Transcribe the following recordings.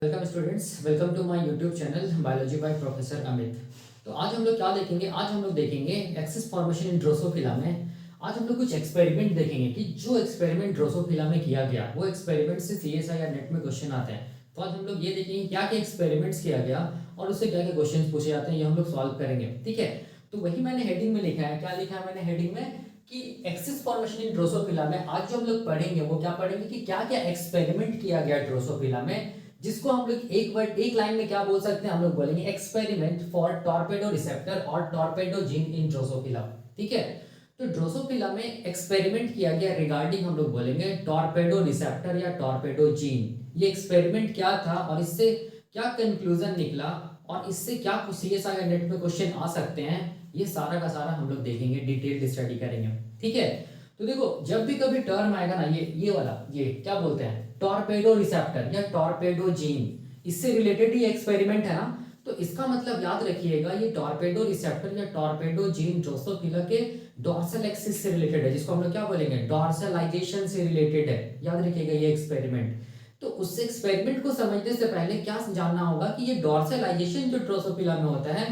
Welcome students, welcome to my YouTube channel biology by professor Amit. तो आज हम लोग क्या देखेंगे? आज हम लोग देखेंगे एक्सिस फॉर्मेशन इन ड्रोसोफिला में। आज हम लोग कुछ एक्सपेरिमेंट देखेंगे कि जो एक्सपेरिमेंट ड्रोसोफिला में किया गया वो एक्सपेरिमेंट से सीएसआई या नेट में क्वेश्चन आते हैं। तो आज हम लोग ये देखेंगे क्या क्या एक्सपेरिमेंट्स किया गया और उससे क्या क्या क्वेश्चन पूछे जाते हैं, ये हम लोग सॉल्व करेंगे। ठीक है, तो वही मैंने हेडिंग में लिखा है। क्या लिखा है मैंने हेडिंग में? कि एक्सिस फॉर्मेशन इन ड्रोसोफिला में आज जो हम लोग पढ़ेंगे वो क्या पढ़ेंगे कि क्या क्या एक्सपेरिमेंट किया गया ड्रोसोफिला में, जिसको हम लोग एक लाइन में क्या बोल सकते हैं? हम लोग बोलेंगे एक्सपेरिमेंट फॉर टॉर्पेडो रिसेप्टर और टॉर्पेडो जीन इन ड्रोसोफिला। ठीक है, तो ड्रोसोफिला में एक्सपेरिमेंट किया गया रिगार्डिंग हम लोग बोलेंगे टॉर्पेडो रिसेप्टर या टॉर्पेडो जीन। ये एक्सपेरिमेंट क्या था और इससे क्या कंक्लूजन निकला और इससे क्या सीएसआई या नेट में क्वेश्चन आ सकते हैं, ये सारा का सारा हम लोग देखेंगे, डिटेल्ड स्टडी करेंगे। ठीक है, तो देखो जब भी कभी टर्म आएगा ना, ये वाला, ये क्या बोलते हैं? टॉर्पेडो रिसेप्टर या टॉर्पेडो जीन, इससे रिलेटेड ही एक्सपेरिमेंट है ना। तो इसका मतलब याद रखिएगा, ये टॉर्पेडो रिसेप्टर या टॉर्पेडो जीन ड्रोसोफिला के डॉर्सल एक्सिस से रिलेटेड है, जिसको हम लोग क्या बोलेंगे? डॉर्सलाइजेशन से रिलेटेड है। याद रखिएगा ये एक्सपेरिमेंट। तो उस एक्सपेरिमेंट को समझने से पहले क्या जानना होगा कि ये डॉर्सलाइजेशन जो ड्रोसोफिला में होता है,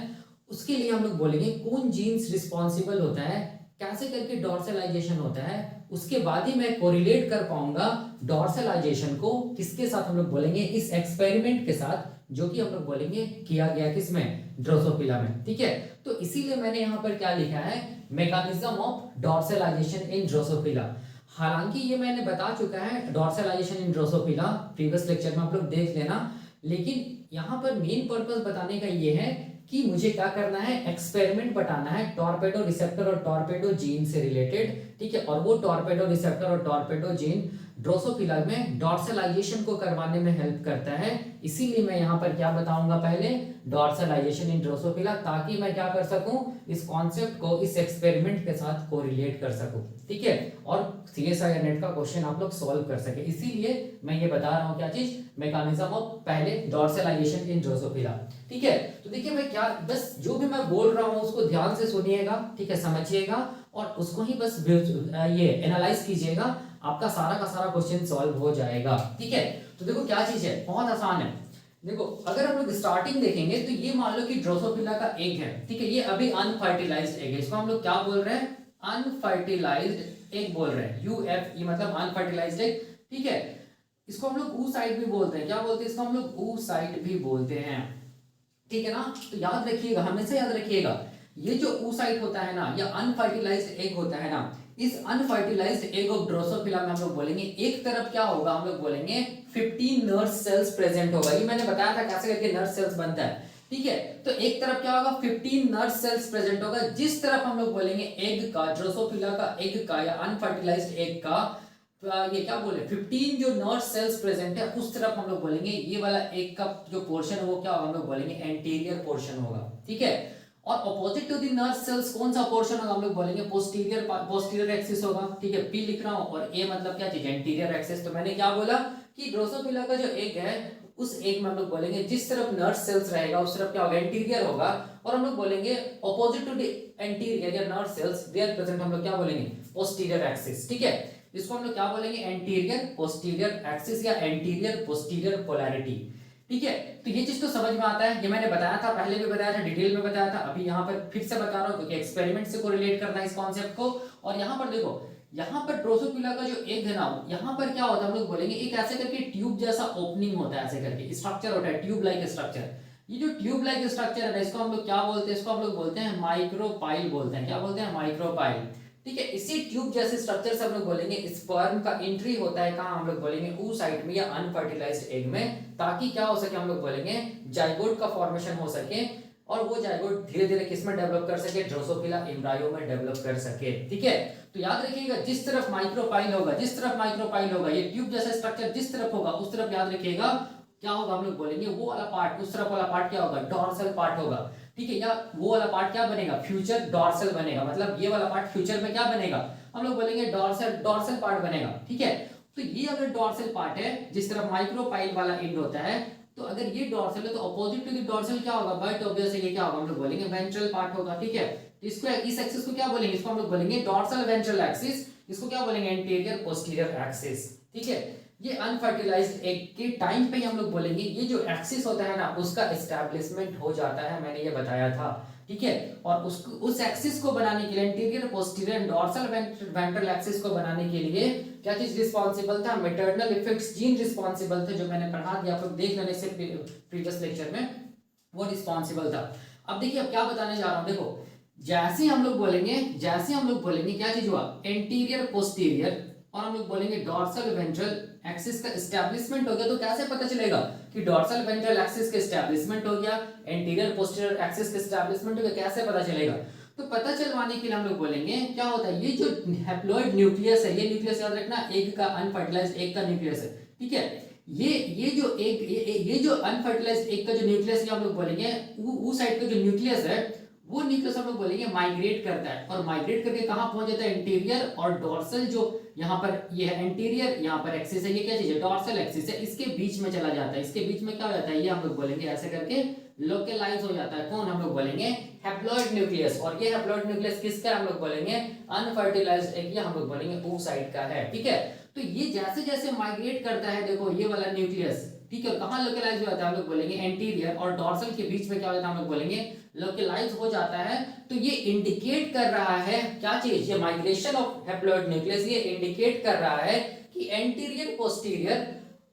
उसके लिए हम लोग बोलेंगे कौन जीन्स रिस्पॉन्सिबल होता है, कैसे करके डॉर्सलाइजेशन होता है। उसके बाद ही मैं कोरिलेट कर पाऊंगा डॉर्सलाइजेशन को किसके साथ? हम लोग बोलेंगे इस एक्सपेरिमेंट के साथ, जो कि हम लोग बोलेंगे किया गया किसमें? ड्रोसोफिला में। ठीक है, तो इसीलिए मैंने यहाँ पर क्या लिखा है? Mechanism of dorsalisation in Drosophila. हालांकि ये मैंने बता चुका है dorsalisation in Drosophila previous lecture में, आप लोग देख लेना। लेकिन यहाँ पर मेन पर्पस बताने का ये है कि मुझे क्या करना है? एक्सपेरिमेंट बताना है टॉर्पेडो रिसेप्टर और टॉर्पेडो जीन से रिलेटेड। ठीक है, और वो टॉर्पेडो रिसेप्टर और टॉर्पेडो जीन ड्रोसोफिला में डॉर्सलाइजेशन को करवाने में हेल्प करता है। इसीलिए मैं यहाँ पर क्या बताऊंगा? पहले डॉर्सलाइजेशन इन ड्रोसोफिला, ताकि मैं क्या कर सकूं? इस कॉन्सेप्ट को इस एक्सपेरिमेंट के साथ कोरिलेट कर सकूं। ठीक है, और सीएसआई या नेट का क्वेश्चन आप लोग सॉल्व कर सके, इसीलिए मैं ये बता रहा हूँ। क्या चीज? मैकेनिज्म ऑफ पहले डॉर्सलाइजेशन इन ड्रोसोफिला। ठीक है, तो देखिए मैं क्या, बस जो भी मैं बोल रहा हूँ उसको ध्यान से सुनिएगा। ठीक है, समझिएगा और उसको ही बस ये एनालाइज कीजिएगा, आपका सारा का सारा क्वेश्चन सॉल्व हो जाएगा। ठीक है, तो देखो क्या चीज है, बहुत आसान है। देखो अगर हम लोग स्टार्टिंग देखेंगे तो ये मान लो कि ड्रोसोफिला का एग है। ठीक है, ये अभी अनफर्टिलाइज्ड एग है, इसको हम लोग क्या बोल रहे हैं? अनफर्टिलाइज्ड एग बोल रहे हैं। यूएफ ये मतलब अनफर्टिलाइज्ड एग। ठीक है, इसको हम लोग oocyte भी बोलते हैं। क्या बोलते हैं इसको? हम लोग oocyte भी बोलते हैं। ठीक है ना, तो याद रखिएगा, हमेशा याद रखिएगा, ये जो oocyte होता है ना, या अनफर्टिलाइज्ड एग होता है ना, इस अनफर्टिलाइज्ड एग ऑफ ड्रोसोफिला में हम लोग बोलेंगे एक तरफ क्या होगा? हम लोग बोलेंगे 15 नर्व सेल्स प्रेजेंट होगा। ये मैंने बताया था कैसे करके नर्व सेल्स बनता है। ठीक है, तो एक तरफ क्या होगा? 15 नर्व सेल्स प्रेजेंट होगा। जिस तरफ हम लोग बोलेंगे एग का, ड्रोसोफिला का एग का या अनफर्टिलाइज्ड एग का, ये क्या बोले 15 जो नर्व सेल्स प्रेजेंट है, उस तरफ हम लोग बोलेंगे ये वाला एक का जो पोर्शन है वो क्या होगा? हम लोग बोलेंगे एंटीरियर पोर्शन होगा। ठीक है, और opposite to the nerve cells कौन सा पोर्शन होगा? हम लोग बोलेंगे पोस्टीरियर एक्सिस होगा। ठीक है, पी लिख रहा हूं और ए मतलब क्या चीज? Anterior axis. तो मैंने क्या बोला कि ड्रोसोफिला का जो एग है, उस एग में हम लोग बोलेंगे जिस तरफ नर्व सेल्स रहेगा उस तरफ क्या होगा? एंटीरियर होगा। और हम लोग बोलेंगे अपोजिट टू द एंटीरियर या नर्व सेल्स देयर प्रेजेंट हम लोग क्या बोलेंगे? Posterior axis. ठीक है, इसको हम लोग क्या बोलेंगे? एंटीरियर पोस्टीरियर एक्सिस या एंटीरियर पोस्टीरियर पोलैरिटी। ठीक है, तो ये चीज तो समझ में आता है, ये मैंने बताया था, पहले भी बताया था, डिटेल में बताया था, अभी यहाँ पर फिर से बता रहा हूँ क्योंकि एक्सपेरिमेंट से कोरिलेट करना है इस कॉन्सेप्ट को। और यहाँ पर देखो, यहाँ पर ड्रोसोफिला का जो एग है ना, यहाँ पर क्या होता है? हम लोग बोलेंगे एक ऐसे करके ट्यूब जैसा ओपनिंग होता है, ऐसे करके स्ट्रक्चर होता है, ट्यूब लाइक स्ट्रक्चर। ये जो ट्यूब लाइक स्ट्रक्चर है ना, इसको हम लोग क्या बोलते हैं? इसको हम लोग बोलते हैं माइक्रोपाइल बोलते हैं। क्या बोलते हैं? माइक्रोपाइल। ठीक है, इसी ट्यूब जैसे स्ट्रक्चर से हम लोग बोलेंगे स्पर्म का एंट्री होता है कहाँ? हम लोग बोलेंगे oocyte में या अनफर्टिलाइज्ड एग में, ताकि क्या हो सके? हम लोग बोलेंगे जाइगोट का फॉर्मेशन हो सके, और वो जाइगोट धीरे धीरे किस में डेवलप कर सके? ड्रोसोफिला एम्ब्रायो में डेवलप कर सके। ठीक है, तो याद रखिएगा जिस तरफ माइक्रोपाइल होगा, जिस तरफ माइक्रोपाइल होगा, ये ट्यूब जैसा स्ट्रक्चर जिस तरफ होगा उस तरफ याद रखिएगा क्या होगा? हम लोग बोलेंगे वो वाला पार्ट, उस तरफ वाला पार्ट क्या होगा? डॉर्सल पार्ट होगा। ठीक है, या वो वाला पार्ट क्या बनेगा? फ्यूचर डॉर्सल बनेगा। मतलब ये वाला पार्ट फ्यूचर में क्या बनेगा? हम लोग बोलेंगे डॉर्सल पार्ट बनेगा। ठीक है, तो ये अगर डॉर्सल पार्ट है, जिस तरफ माइक्रोपाइल वाला एंड होता है, तो अगर ये डॉर्सल है तो अपोजिट टू द डॉर्सल क्या होगा? बट ऑब्वियसली ये क्या होगा? हम लोग बोलेंगे वेंट्रल पार्ट होगा। ठीक है, तो इसको इस एक्सिस को क्या बोलेंगे? इसको हम लोग बोलेंगे डॉर्सल वेंट्रल एक्सिस। इसको क्या बोलेंगे? Anterior posterior axis. ठीक है, ये अनफर्टिलाइज्ड एग के टाइम पे ही हम लोग बोलेंगे ये जो एक्सिस होता है ना उसका एस्टैब्लिशमेंट हो जाता है, मैंने ये बताया था, ठीक है। और उस एक्सिस को बनाने के लिए anterior posterior dorsal ventral axis को बनाने के लिए क्या चीज रिस्पॉन्सिबल था, मैटरनल इफेक्ट्स जीन रिस्पॉन्सिबल थे, जो मैंने पढ़ा दिया, आप लोग देख लेने से प्रीवियस लेक्चर में, वो रिस्पॉन्सिबल था। अब देखिए अब क्या बताने जा रहा हूं, देखो जैसे हम लोग बोलेंगे क्या चीज हुआ, एंटीरियर पोस्टीरियर, और हम लोग बोलेंगे डॉर्सल वेंट्रल एक्सिस का एस्टैब्लिशमेंट हो गया, तो कैसे पता चलेगा कि डॉर्सल वेंट्रल एक्सिस का एस्टैब्लिशमेंट हो गया, एंटीरियर पोस्टीरियर एक्सिस का एस्टैब्लिशमेंट हो गया, कैसे पता चलेगा, तो पता चलवाने के लिए हम लोग बोलेंगे क्या होता है, ये जो हैप्लॉइड न्यूक्लियस है, ये न्यूक्लियस याद रखना एग का, अनफर्टिलाइज्ड एग का न्यूक्लियस है, ठीक है। ये जो अनफर्टिलाइज्ड एग का जो न्यूक्लियस है हम लोग बोलेंगे वो साइड का जो न्यूक्लियस है, वो न्यूक्लियस हम लोग बोलेंगे माइग्रेट करता है, और माइग्रेट करके कहां पहुंच जाता है, इंटीरियर और डॉर्सल, जो यहाँ पर ये है एंटीरियर, यहाँ पर एक्सिस है, ये क्या चीज है, डॉर्सल एक्सिस है, इसके बीच में चला जाता है, इसके बीच में क्या हो जाता है, ये हम लोग बोलेंगे ऐसे करके लोकलाइज हो जाता है, कौन, हम लोग बोलेंगे हैप्लॉइड न्यूक्लियस, और ये हैप्लॉइड न्यूक्लियस किसका हम लोग बोलेंगे, अनफर्टिलाइज्ड एग, ये हम लोग बोलेंगे ओ साइड का है, ठीक है। तो ये जैसे जैसे माइग्रेट करता है, देखो ये वाला न्यूक्लियस, ठीक है, कहां लोकलाइज हो जाता है, हम लोग बोलेंगे एंटीरियर और डॉर्सल के बीच में क्या हो जाता है, हम लोग बोलेंगे लोकलाइज हो जाता है। तो ये इंडिकेट कर रहा है क्या चीज, ये माइग्रेशन ऑफ हैप्लॉइड न्यूक्लियस, ये इंडिकेट कर रहा है कि anterior posterior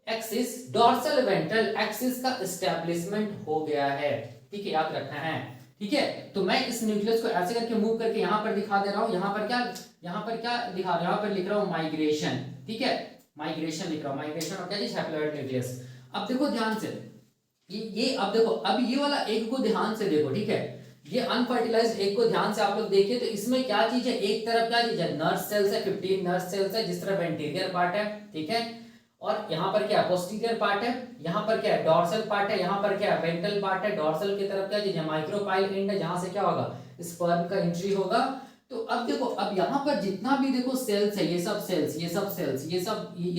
axis dorsal ventral axis का एस्टैब्लिशमेंट हो गया है, ठीक है, याद रखना है, ठीक है। तो मैं इस न्यूक्लियस को ऐसे करके मूव करके यहां पर दिखा दे रहा हूं, यहां पर क्या दिखा रहा हूं, यहां पर लिख रहा हूं माइग्रेशन, ठीक है, माइग्रेशन लिख रहा हूं, माइग्रेशन ऑफ क्या चीज, हैप्लॉइड न्यूक्लियस। अब देखो ध्यान से, ये अब देखो, अब ये वाला एग को ध्यान से देखो, ठीक है, ये अनफर्टिलाइज्ड एग को ध्यान से आप लोग देखिए, तो इसमें क्या चीज है, एक तरफ क्या चीज है, नर्व सेल्स है, 15 नर्व सेल्स है, जिस तरफ एंटीरियर पार्ट है, ठीक है, और यहाँ पर क्या है, पोस्टीरियर पार्ट है, यहाँ पर क्या है, डॉर्सल पार्ट है, यहाँ पर क्या है, वेंट्रल पार्ट है, डॉर्सल की तरफ क्या चीज है, माइक्रोपाइल एंड है, जहां से क्या होगा, स्पर्म का एंट्री होगा। तो अब देखो, अब यहाँ पर जितना भी देखो सेल्स है, ये सब सेल्स, ये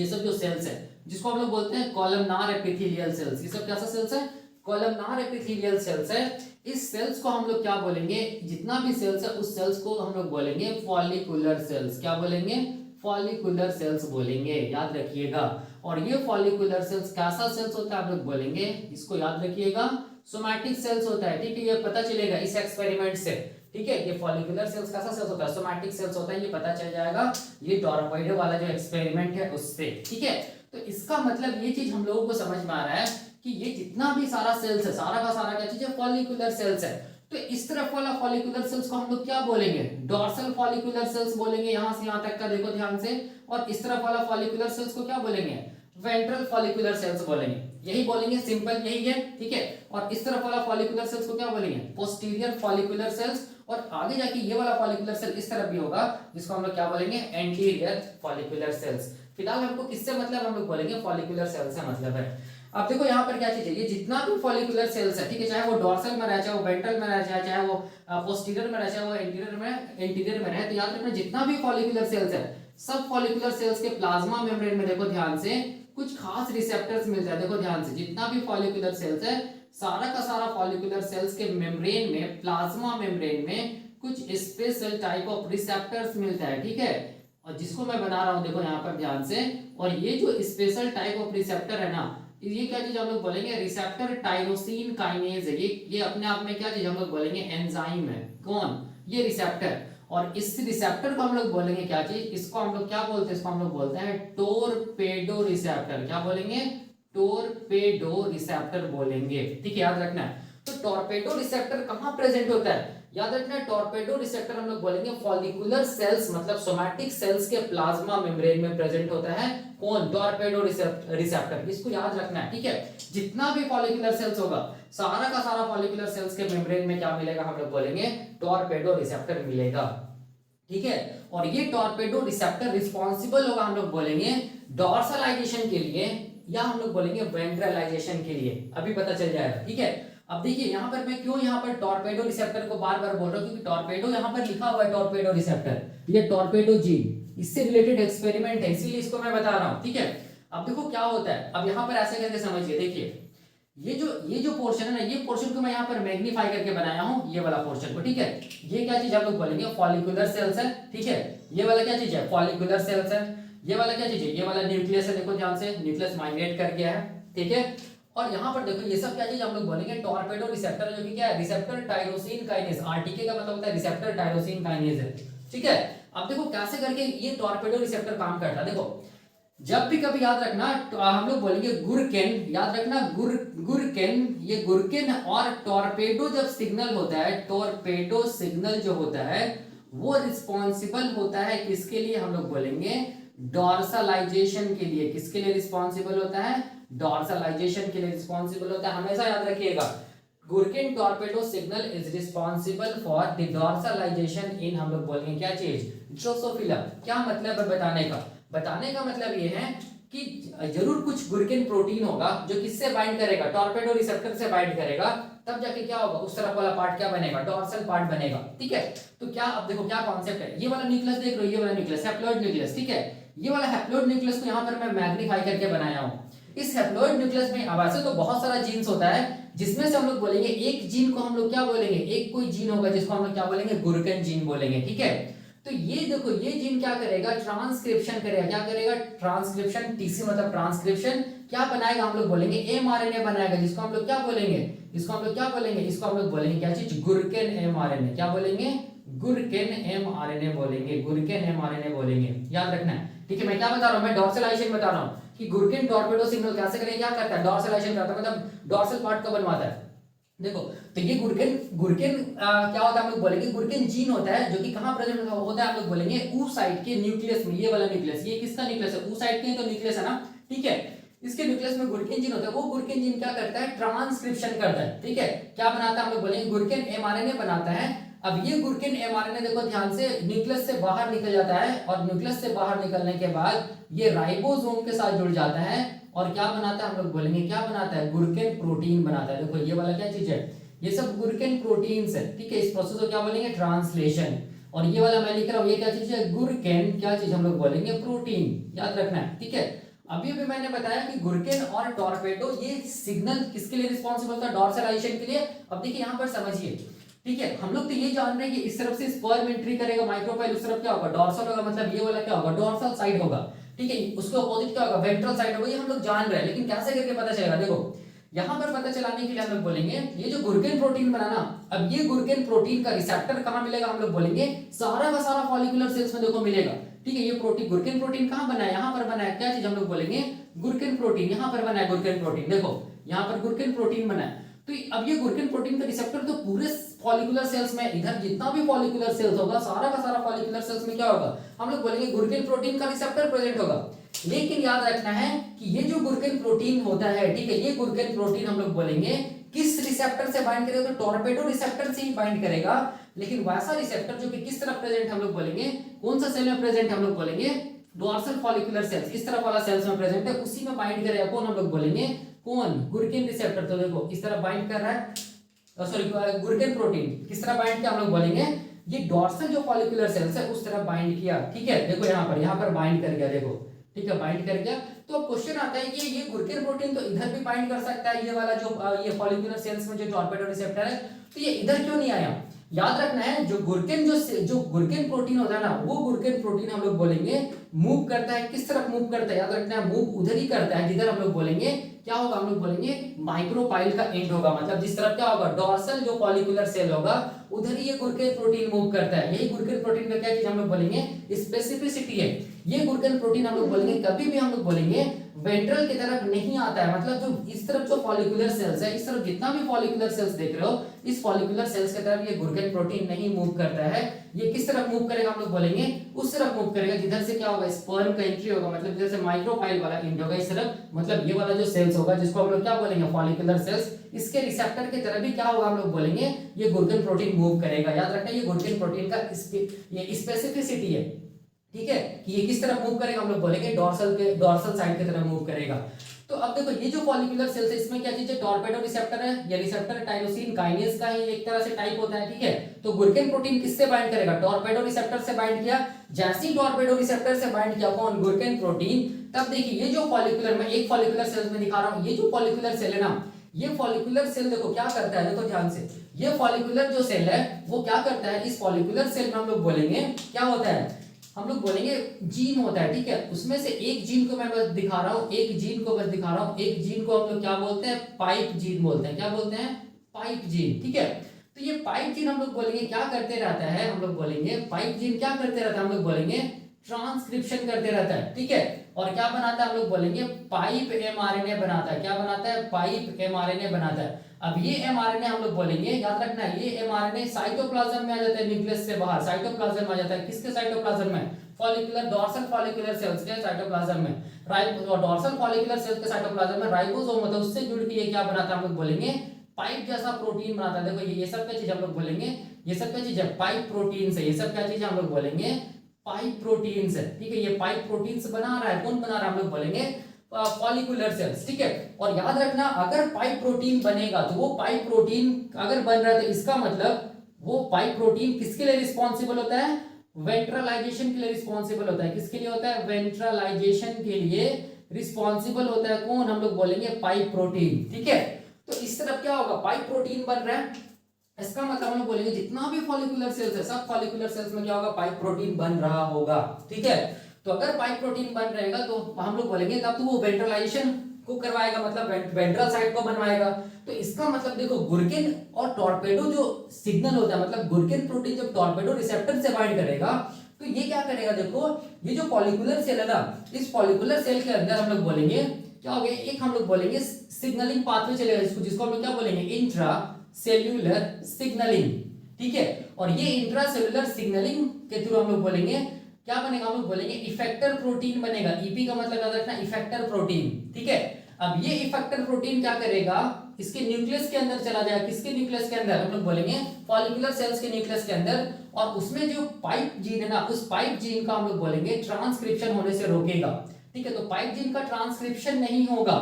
सब जो सेल्स है, जिसको हम लोग बोलते हैं कॉलमनार एपिथेलियल सेल्स, ये सब कैसा सेल्स है, कॉलमनार एपिथेलियल सेल्स है। इस सेल्स को हम लोग क्या बोलेंगे, जितना भी सेल्स है उस सेल्स को हम लोग बोलेंगे फॉलिकुलर सेल्स, क्या बोलेंगे, फॉलिकुलर सेल्स बोलेंगे, याद रखिएगा। और ये फॉलिकुलर सेल्स कैसा सेल्स होता है, आप लोग बोलेंगे, इसको याद रखिएगा, सोमैटिक सेल्स होता है, ठीक है, ये पता चलेगा इस एक्सपेरिमेंट से, ठीक है, ये फॉलिकुलर सेल्स कैसा सेल्स होता है, सोमैटिक सेल्स होता है, ये पता चल जाएगा ये टॉरपॉइडो वाला जो एक्सपेरिमेंट है उससे, ठीक है। तो इसका मतलब ये चीज हम लोगों को समझ में आ रहा है कि ये जितना भी सारा सेल्स है, सारा का सारा क्या चीज है, फॉलिकुलर सेल्स है। तो इस तरफ वाला फॉलिकुलर सेल्स को हम लोग क्या बोलेंगे, डॉर्सल फॉलिकुलर सेल्स बोलेंगे, यहां से यहां तक का देखो ध्यान से, और इस तरफ वाला फॉलिकुलर सेल्स को क्या बोलेंगे, वेंट्रल फॉलिकुलर सेल्स बोलेंगे, यही बोलेंगे, सिंपल यही है, ठीक है। और इस तरफ वाला फॉलिकुलर सेल्स को क्या बोलेंगे, पोस्टीरियर फॉलिकुलर सेल्स, और आगे जाके ये वाला फॉलिकुलर सेल इस तरफ भी होगा, जिसको हम लोग क्या बोलेंगे, एंटीरियर फॉलिकुलर सेल्स। फिलहाल हमको किससे मतलब, हम लोग बोलेंगे फॉलिकुलर सेल से मतलब है। अब देखो यहाँ पर क्या चीज है, ये जितना भी फॉलिकुलर सेल्स है, ठीक है, चाहे वो डॉर्सल में रहे, चाहे वो वेंट्रल में रहे, चाहे वो पोस्टीरियर में रहे, चाहे वो एंटीरियर में रहे, तो याद रखना जितना भी फॉलिकुलर सेल्स है, सब फॉलिकुलर सेल्स के प्लाज्मा मेम्ब्रेन में देखो ध्यान से कुछ खास रिसेप्टर्स मिलते हैं, देखो ध्यान से, जितना भी फॉलिकुलर सेल्स है, सारा का सारा फॉलिकुलर सेल्स के मेम्ब्रेन में, प्लाज्मा मेम्ब्रेन में कुछ स्पेशल टाइप ऑफ रिसेप्टर्स मिलता है, ठीक है, और जिसको मैं बना रहा हूं देखो यहाँ पर ध्यान से। और ये जो स्पेशल टाइप ऑफ रिसेप्टर है ना, ये क्या चीज हम लोग बोलेंगे, रिसेप्टर टाइरोसिन काइनेज है, ये अपने आप में क्या चीज हम लोग बोलेंगे, एंजाइम है, कौन, ये रिसेप्टर। और इस रिसेप्टर को हम लोग बोलेंगे क्या चीज, इसको हम लोग क्या बोलते हैं, इसको हम लोग बोलते हैं टोरपेडो रिसेप्टर, क्या बोलेंगे, टोरपेडो रिसेप्टर बोलेंगे, ठीक है, याद रखना है। तो टॉर्पेडो रिसेप्टर कहां प्रेजेंट होता है, याद रखना है, टॉर्पेडो रिसेप्टर हम लोग बोलेंगे फॉलिकुलर सेल्स, मतलब सोमैटिक सेल्स के प्लाज्मा मेम्ब्रेन में प्रेजेंट होता है, कौन, टॉर्पेडो रिसेप्टर, इसको याद रखना है, ठीक है। जितना भी फॉलिकुलर सेल्स होगा, सारा का सारा फॉलिकुलर सेल्स के मेम्ब्रेन में क्या मिलेगा, हम लोग बोलेंगे टॉर्पेडो रिसेप्टर मिलेगा, ठीक है। और ये टॉर्पेडो रिसेप्टर रिस्पॉन्सिबल होगा, हम लोग बोलेंगे डॉर्सलाइजेशन के लिए, या हम लोग बोलेंगे वेंट्रलाइजेशन के लिए, अभी पता चल जाएगा, ठीक है। अब देखिए यहाँ पर मैं क्यों यहाँ पर टॉर्पेडो रिसेप्टर को बार बार बोल रहा हूँ, क्योंकि टॉर्पेडो यहाँ पर लिखा हुआ है, टॉर्पेडो रिसेप्टर, ये टॉर्पेडो जीन, इससे रिलेटेड एक्सपेरिमेंट है, इसीलिए इसको मैं बता रहा हूँ, ठीक है। अब देखो क्या होता है, अब यहाँ पर ऐसे करके समझिए, देखिए ये जो पोर्शन है ना, ये पोर्शन को मैं यहाँ पर मैग्नीफाई करके बनाया हूँ, ये वाला पोर्शन को, ठीक है। ये क्या चीज हम लोग बोलेंगे, फॉलिकुलर सेल्स है, ठीक है, ये वाला क्या चीज है, फॉलिकुलर सेल्स है। ये वाला क्या चीज है, ये वाला न्यूक्लियस है, देखो ध्यान से न्यूक्लियस माइग्रेट कर गया है, ठीक है। और यहाँ पर देखो ये सब क्या चीज हम लोग बोलेंगे टॉर्पेडो रिसेप्टर, जो कि क्या है रिसेप्टर टायरोसिन काइनेज, आरटीके का मतलब होता है रिसेप्टर टायरोसिन काइनेज है, ठीक है। अब देखो कैसे करके ये टॉर्पेडो रिसेप्टर काम करता है, देखो जब भी कभी याद रखना हम लोग बोलेंगे गुरकेन, याद रखना गुरकेन, ये गुरकेन और टॉर्पेडो जब सिग्नल होता है, टॉर्पेडो सिग्नल जो होता है वो रिस्पॉन्सिबल होता है किसके लिए, हम लोग बोलेंगे डॉर्सलाइजेशन के लिए। किसके लिए रिस्पॉन्सिबल होता है, डॉर्सलाइजेशन के लिए रिस्पॉन्सिबल होता है, हमेशा याद रखिएगा। Gurken torpedo signal is responsible for the dorsalisation in, हम लोग बोलेंगे क्या चीज, ड्रोसोफिला। क्या मतलब है बताने का, बताने का मतलब ये है कि जरूर कुछ गुरकेन प्रोटीन होगा जो किससे बाइंड करेगा, टॉर्पेडो रिसेप्टर से बाइंड करेगा, तब जाके क्या होगा उस तरफ वाला पार्ट क्या बनेगा, डॉर्सल पार्ट बनेगा, ठीक है। तो क्या अब देखो क्या कॉन्सेप्ट है, ये वाला न्यूक्लियस देख रहे हो, ये वाला न्यूक्लियस हैप्लॉइड न्यूक्लियस, ठीक है। ये वाला हैप्लॉइड न्यूक्लियस को यहाँ पर मैं मैग्नीफाई करके बनाया हूँ। इस हैप्लॉइड न्यूक्लियस में अब ऐसे तो बहुत सारा जीन्स होता है, जिसमें से हम लोग बोलेंगे एक जीन को हम लोग क्या बोलेंगे, एक कोई जीन होगा जिसको हम लोग क्या बोलेंगे, गुरकेन जीन बोलेंगे, ठीक है। तो ये देखो ये जीन क्या करेगा, ट्रांसक्रिप्शन करेगा, क्या करेगा, ट्रांसक्रिप्शन, टीसी मतलब ट्रांसक्रिप्शन, क्या बनाएगा, हम लोग बोलेंगे एमआरएनए बनाएगा, जिसको हम लोग क्या बोलेंगे, इसको हम लोग क्या बोलेंगे, इसको हम लोग बोलेंगे क्या चीज, गुरकेन एमआरएनए, क्या बोलेंगे, गुरकेन एमआरएनए बोलेंगे, गुरकेन एमआरएनए बोलेंगे, याद रखना है, ठीक है। मैं क्या बता रहा हूँ, मैं डॉर्सलाइजेशन बता रहा हूँ कि गुरकेन टॉर्पेडो सिग्नल कैसे करेगा, क्या करता है, डॉर्सलाइजेशन करता है, मतलब डॉर्सल पार्ट को बनवाता है। देखो तो ये गुरकेन गुरकेन क्या होता है, हम लोग बोलेंगे गुरकेन जीन होता है जो कि कहां प्रेजेंट होता है, हम लोग बोलेंगे ऊ साइट के न्यूक्लियस में। ये वाला न्यूक्लियस, ये किसका न्यूक्लियस है, ऊ साइट के तो न्यूक्लियस है ना, ठीक है। इसके न्यूक्लियस में गुरकेन जीन होता है, वो गुरकेन जीन क्या करता है, ट्रांसक्रिप्शन करता है, ठीक है। क्या बनाता है, हम लोग बोलेंगे गुरकेन एमआरएनए बनाता है। अब ये गुरकेन एमआरएनए देखो ध्यान से न्यूक्लियस से बाहर निकल जाता है, और न्यूक्लियस से बाहर निकलने के बाद ये राइबोसोम के साथ जुड़ जाता है, और क्या बनाता है, हम लोग बोलेंगे क्या बनाता है, गुरकेन प्रोटीन बनाता है। देखो ये वाला क्या चीज है, ये सब गुरकेन प्रोटीन्स है, ठीक है। इस प्रोसेस को क्या बोलेंगे, ट्रांसलेशन। और ये वाला मैं लिख रहा हूँ, ये क्या चीज है, गुरकेन क्या चीज, हम लोग बोलेंगे प्रोटीन, याद रखना है, ठीक है। अभी अभी मैंने बताया कि गुरकेन और टॉर्पेडो ये सिग्नल किसके लिए रिस्पॉन्सिबल था, डॉर्सलाइजेशन के लिए। अब देखिए यहाँ पर समझिए, ठीक है। हम लोग तो ये जान रहे हैं कि इस तरफ से स्पर्म एंट्री करेगा माइक्रोपाइल, उस तरफ क्या होगा, डॉर्सल होगा, मतलब ये वाला क्या होगा, डॉर्सल साइड होगा, ठीक है। उसके अपोजिट क्या होगा, वेंट्रल साइड होगा, ये हम लोग जान रहे हैं। लेकिन कैसे करके पता चलेगा, देखो यहां पर पता चलाने के लिए हम लोग बोलेंगे ये जो गुरकेन प्रोटीन बनाना, अब ये गुरकेन प्रोटीन का रिसेप्टर कहां मिलेगा, हम लोग बोलेंगे सारा का सारा फॉलिकुलर सेल्स में देखो मिलेगा, ठीक है। ये प्रोटीन गुरकेन प्रोटीन कहां बना है, यहां पर बना है, क्या चीज हम लोग बोलेंगे, गुरकेन प्रोटीन, यहां पर बना है गुरकेन प्रोटीन, देखो यहां पर गुरकेन प्रोटीन बना है। तो अब ये गुरकेन प्रोटीन का रिसेप्टर तो पूरे फॉलिकुलर सेल्स में, इधर जितना भी फॉलिकुलर सेल्स होगा सारा का सारा फॉलिकुलर सेल्स में क्या होगा, हम लोग बोलेंगे गुरकेन प्रोटीन का रिसेप्टर प्रेजेंट होगा। लेकिन याद रखना है कि ये जो गुरकेन प्रोटीन होता है, ठीक है, ये गुरकेन प्रोटीन हम लोग बोलेंगे किस रिसेप्टर से बाइंड करेगा, तो टॉर्पेडो रिसेप्टर से ही बाइंड करेगा। लेकिन वैसा रिसेप्टर जो कि किस तरफ प्रेजेंट, हम लोग बोलेंगे कौन सा सेल में प्रेजेंट, हम लोग बोलेंगे डॉर्सल फॉलिकुलर सेल्स, किस तरफ वाला सेल्स में प्रेजेंट है उसी में बाइंड करेगा, कौन, हम लोग बोलेंगे कौन, गुरकेन रिसेप्टर। तो देखो इस तरफ बाइंड कर रहा है, सॉरी गुरकेन प्रोटीन किस तरह बाइंड किया, हम लोग बोलेंगे ये डॉर्सल जो फॉलिकुलर सेल्स है उस तरफ बाइंड किया, ठीक है। देखो यहाँ पर बाइंड कर गया, देखो ठीक है, बाइंड कर गया। तो अब क्वेश्चन आता है कि ये गुरकेन प्रोटीन तो इधर भी बाइंड कर सकता है, ये वाला जो ये फॉलिकुलर सेल्स में जो टॉर्पेडो रिसेप्टर है, तो ये इधर क्यों नहीं आया। याद रखना है जो गुरकेन प्रोटीन होता है ना, वो गुरकेन प्रोटीन हम लोग बोलेंगे मूव करता है, किस तरफ मूव करता है, याद रखना है मूव उधर ही करता है जिधर हम लोग बोलेंगे क्या होगा, हम लोग बोलेंगे माइक्रोपाइल का एंड होगा, मतलब जिस तरफ क्या होगा, डॉर्सल जो फॉलिकुलर सेल होगा उधर ही ये गुरकेन प्रोटीन मूव करता है। यही गुरकेन प्रोटीन का क्या चीज हम लोग बोलेंगे, स्पेसिफिसिटी है। ये गुरकेन प्रोटीन हम लोग बोलेंगे कभी भी हम लोग बोलेंगे वेंट्रल की तरफ नहीं आता है, मतलब जो इस तरफ जो फॉलिकुलर सेल्स है, इस तरफ जितना भी फॉलिकुलर सेल्स देख रहे हो, इस फॉलिकुलर सेल्स की तरफ ये गुरकेन प्रोटीन नहीं मूव करता है। ये किस तरफ मूव करेगा, हम लोग बोलेंगे उस तरफ मूव करेगा जिधर से क्या होगा, स्पर्म का एंट्री होगा, मतलब जिधर से माइक्रोपाइल वाला एंड होगा इस तरफ, मतलब ये वाला जो सेल्स होगा जिसको हम लोग क्या बोलेंगे, फॉलिकुलर सेल्स, इसके रिसेप्टर की तरफ भी क्या होगा, हम लोग बोलेंगे ये गुरकेन प्रोटीन मूव करेगा। याद रखना ये गुरकेन प्रोटीन का ये स्पेसिफिसिटी है, ठीक है, कि ये किस तरफ मूव करेगा, हम लोग बोलेंगे डॉर्सल साइड की तरफ मूव करेगा। तो अब देखो ये जो फॉलिकुलर सेल्स है इसमें क्या चीज है, टॉर्पेडो रिसेप्टर है, ये रिसेप्टर टायरोसिन काइनेज का ही एक तरह से टाइप होता है, ठीक है। तो गुरकेन प्रोटीन किससे बाइंड करेगा, टॉर्पेडो रिसेप्टर से बाइंड किया। जैसे ही टॉर्पेडो रिसेप्टर से बाइंड किया कौन, गुरकेन प्रोटीन, तब देखिए ये जो फॉलिकुलर, मैं एक फॉलिकुलर सेल में दिखा रहा हूं, ये जो फॉलिकुलर सेल है ना, ये फॉलिकुलर सेल देखो क्या करता है, देखो ध्यान से, ये फॉलिकुलर जो सेल है वो क्या करता है, इस फॉलिकुलर सेल में हम लोग बोलेंगे क्या होता है, हम लोग बोलेंगे जीन होता है, ठीक है, उसमें से एक जीन को मैं बस दिखा रहा हूँ, एक जीन को बस दिखा रहा हूँ, एक जीन को हम लोग क्या बोलते हैं, पाइप जीन बोलते हैं, क्या बोलते हैं, पाइप जीन, ठीक है। तो ये पाइप जीन हम लोग बोलेंगे क्या करते रहता है, हम लोग बोलेंगे पाइप जीन क्या करते रहता है, हम लोग बोलेंगे ट्रांसक्रिप्शन करते रहता है, ठीक है। और क्या बनाता है, हम लोग बोलेंगे पाइप एमआरएनए बनाता है, क्या बनाता है, पाइप एमआरएनए बनाता है। अब ये एमआरएनए हम लोग बोलेंगे, याद रखना है, ये एमआरएनए साइटोप्लाज्म में आ जाता है, न्यूक्लियस से बाहर साइटोप्लाज्म में आ जाता है, किसके साइटोप्लाज्म में, फॉलिकुलर डॉर्सल फॉलिकुलर सेल्स के साइटोप्लाज्म में, डॉर्सल फॉलिकुलर सेल्स के साइटोप्लाज्म में राइबोसोम होता है, उससे जुड़ के ये क्या बनाता है, हम लोग बोलेंगे पाइप जैसा प्रोटीन बनाता है। देखो ये सब क्या चीज हम लोग बोलेंगे, ये सब क्या चीज है, पाइप प्रोटीन से, ये सब क्या चीज है, हम लोग बोलेंगे पाइप प्रोटीन से, ठीक है। ये पाइप प्रोटीन से बना रहा है, कौन बना रहा है, हम लोग बोलेंगे फॉलिकुलर सेल्स, ठीक है। और याद रखना अगर पाइप प्रोटीन बनेगा तो वो पाइप प्रोटीन अगर बन रहा है तो इसका मतलब वो पाइप प्रोटीन किसके लिए रिस्पॉन्सिबल होता है, वेंट्रलाइजेशन के लिए रिस्पॉन्सिबल होता है, किसके लिए होता है, वेंट्रलाइजेशन के लिए रिस्पॉन्सिबल होता है, कौन, हम लोग बोलेंगे पाइप प्रोटीन, ठीक है। तो इस तरफ क्या होगा, पाइप प्रोटीन बन रहा है, इसका मतलब हम लोग बोलेंगे जितना भी फॉलिकुलर सेल्स है सब फॉलिकुलर सेल्स में क्या होगा, पाइप प्रोटीन बन रहा होगा, ठीक है। तो अगर पाइप प्रोटीन बन रहेगा तो हम लोग बोलेंगे तब तो वो वेंट्रलाइजेशन को करवाएगा, मतलब वेंट्रल साइड को बनवाएगा। तो इसका मतलब देखो गुर्किन और टॉर्पेडो जो सिग्नल होता है, मतलब गुर्किन प्रोटीन जब टॉर्पेडो रिसेप्टर से बाइंड करेगा तो ये क्या करेगा, देखो ये जो फॉलिकुलर सेल है ना, इस फॉलिकुलर सेल के अंदर हम लोग बोलेंगे क्या हो गया, एक हम लोग बोलेंगे सिग्नलिंग पाथवे चलेगा, जिसको हम लोग क्या बोलेंगे, इंट्रा सेल्यूलर सिग्नलिंग, ठीक है। और ये इंट्रा सेल्यूलर सिग्नलिंग के थ्रू हम लोग बोलेंगे क्या बनेगा, हम लोग बोलेंगे इफेक्टर प्रोटीन बनेगा, ईपी का मतलब याद रखना इफेक्टर प्रोटीन, ठीक है। अब ये इफेक्टर प्रोटीन क्या करेगा, इसके न्यूक्लियस के अंदर चला जाएगा, किसके न्यूक्लियस के अंदर, हम लोग बोलेंगे फॉलिकुलर सेल्स के न्यूक्लियस के अंदर, और उसमें जो पाइप जीन है ना, उस पाइप जीन का हम लोग बोलेंगे ट्रांसक्रिप्शन होने से रोकेगा, ठीक है। तो पाइप जीन का ट्रांसक्रिप्शन नहीं होगा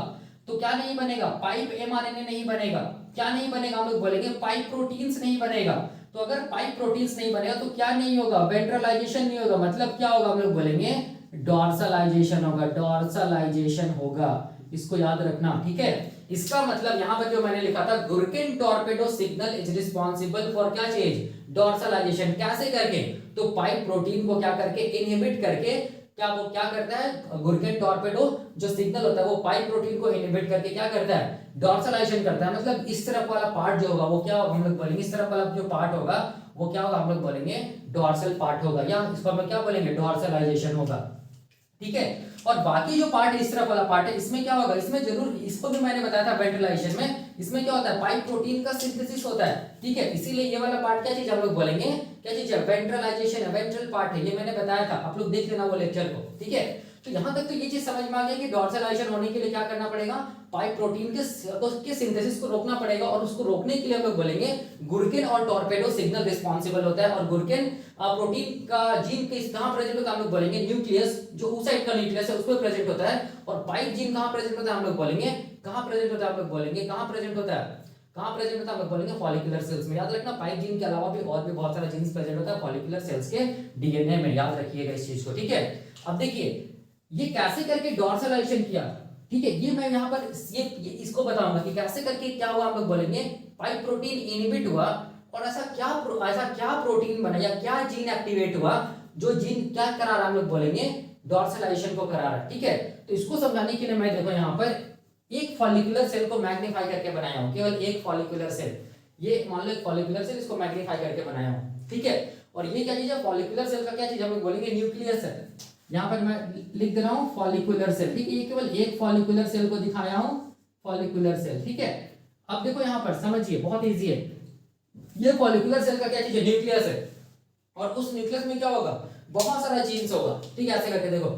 तो क्या नहीं बनेगा, पाइप एमआरएनए नहीं बनेगा, क्या नहीं बनेगा, हम लोग बोलेंगे पाइप प्रोटीन्स नहीं बनेगा। तो अगर पाइप प्रोटीन्स नहीं बनेगा तो क्या नहीं होगा, वेंट्रलाइजेशन नहीं होगा, मतलब क्या होगा, हम लोग बोलेंगे डॉर्सलाइजेशन होगा, डॉर्सलाइजेशन होगा, इसको याद रखना, ठीक है। इसका मतलब यहां पर जो मैंने लिखा था, gurken torpedo signal is responsible for क्या चीज, डॉर्सलाइजेशन, कैसे करके, तो पाइप प्रोटीन को क्या करके, इनहिबिट करके, क्या वो क्या करता है, गुर्किन टॉर्पेडो जो सिग्नल होता है वो पाइप प्रोटीन को इनहिबिट करके क्या करता है, डॉर्सलाइजेशन करता है। मतलब इस तरफ वाला पार्ट जो होगा वो क्या होगा, हम लोग बोलेंगे इस तरफ वाला जो पार्ट होगा वो क्या होगा, हम लोग बोलेंगे डॉर्सल पार्ट होगा, या इसको हम लोग क्या बोलेंगे, डॉर्सलाइजेशन होगा, ठीक है। और बाकी जो पार्ट इस तरफ वाला पार्ट है इसमें क्या होगा, इसमें जरूर, इसको भी मैंने बताया था वेंट्रलाइजेशन में, इसमें क्या होता है, पाइप प्रोटीन का सिंथेसिस होता है, ठीक है। इसीलिए ये वाला पार्ट क्या चीज हम लोग बोलेंगे, क्या चीज है, वेंट्रलाइजेशन है, वेंट्रल पार्ट है, ये मैंने बताया था, आप लोग देख लेना वो लेक्चर को, ठीक है। तो यहां तक तो ये चीज समझ में आ गया कि डॉर्सलाइजेशन होने के लिए क्या करना पड़ेगा, पाइप प्रोटीन के सिंथेसिस को रोकना पड़ेगा, और उसको रोकने के लिए हम लोग बोलेंगे गुर्किन और टॉर्पेडो सिग्नल रिस्पॉन्सिबल होता है। और गुर्किन प्रोटीन का जीन किस कहां प्रेजेंट होता है, हम लोग बोलेंगे न्यूक्लियस, जो उस साइड का न्यूक्लियस है उसमें प्रेजेंट होता है। और पाइप जीन कहां प्रेजेंट होता है, हम लोग बोलेंगे कहां प्रेजेंट होता है, हम लोग बोलेंगे कहां प्रेजेंट होता है, कहां प्रेजेंट होता है, हम लोग बोलेंगे फॉलिकुलर सेल्स में। याद रखना पाइप जीन के अलावा भी और भी बहुत सारा जीन्स प्रेजेंट होता है फॉलिकुलर सेल्स के डीएनए में, याद रखिएगा इस चीज को, ठीक है। अब देखिए ये कैसे करके डॉर्सलाइजेशन किया, ठीक है, ये मैं यहाँ पर ये इसको बताऊंगा कि कैसे करके क्या हुआ, हम लोग बोलेंगे पाइप प्रोटीन इनहिबिट हुआ, और ऐसा क्या प्रोटीन बना या क्या जीन एक्टिवेट हुआ जो जीन क्या करा रहा है, हम लोग बोलेंगे डॉर्सलाइजेशन को करा रहा है, ठीक है। तो इसको समझाने के लिए मैं देखो यहाँ पर एक फॉलिकुलर सेल को मैग्नीफाई करके बनाया हूँ, केवल एक फॉलिकुलर सेल, ये मान लो एक फॉलिकुलर सेल, इसको मैग्नीफाई करके बनाया हूँ, ठीक है। और ये क्या चीज है, फॉलिकुलर सेल का क्या चीज हम लोग बोलेंगे न्यूक्लियस है, यहाँ पर मैं लिख दे रहा हूँ फॉलिकुलर सेल, ठीक है। ये केवल एक फॉलिकुलर सेल को दिखाया हूँ, फॉलिकुलर सेल, ठीक है। अब देखो यहाँ पर समझिए, बहुत इजी है, ये फॉलिकुलर सेल का क्या चीज है, न्यूक्लियस है, और उस न्यूक्लियस में क्या होगा, बहुत सारा जीन्स होगा, ठीक है। ऐसे करके देखो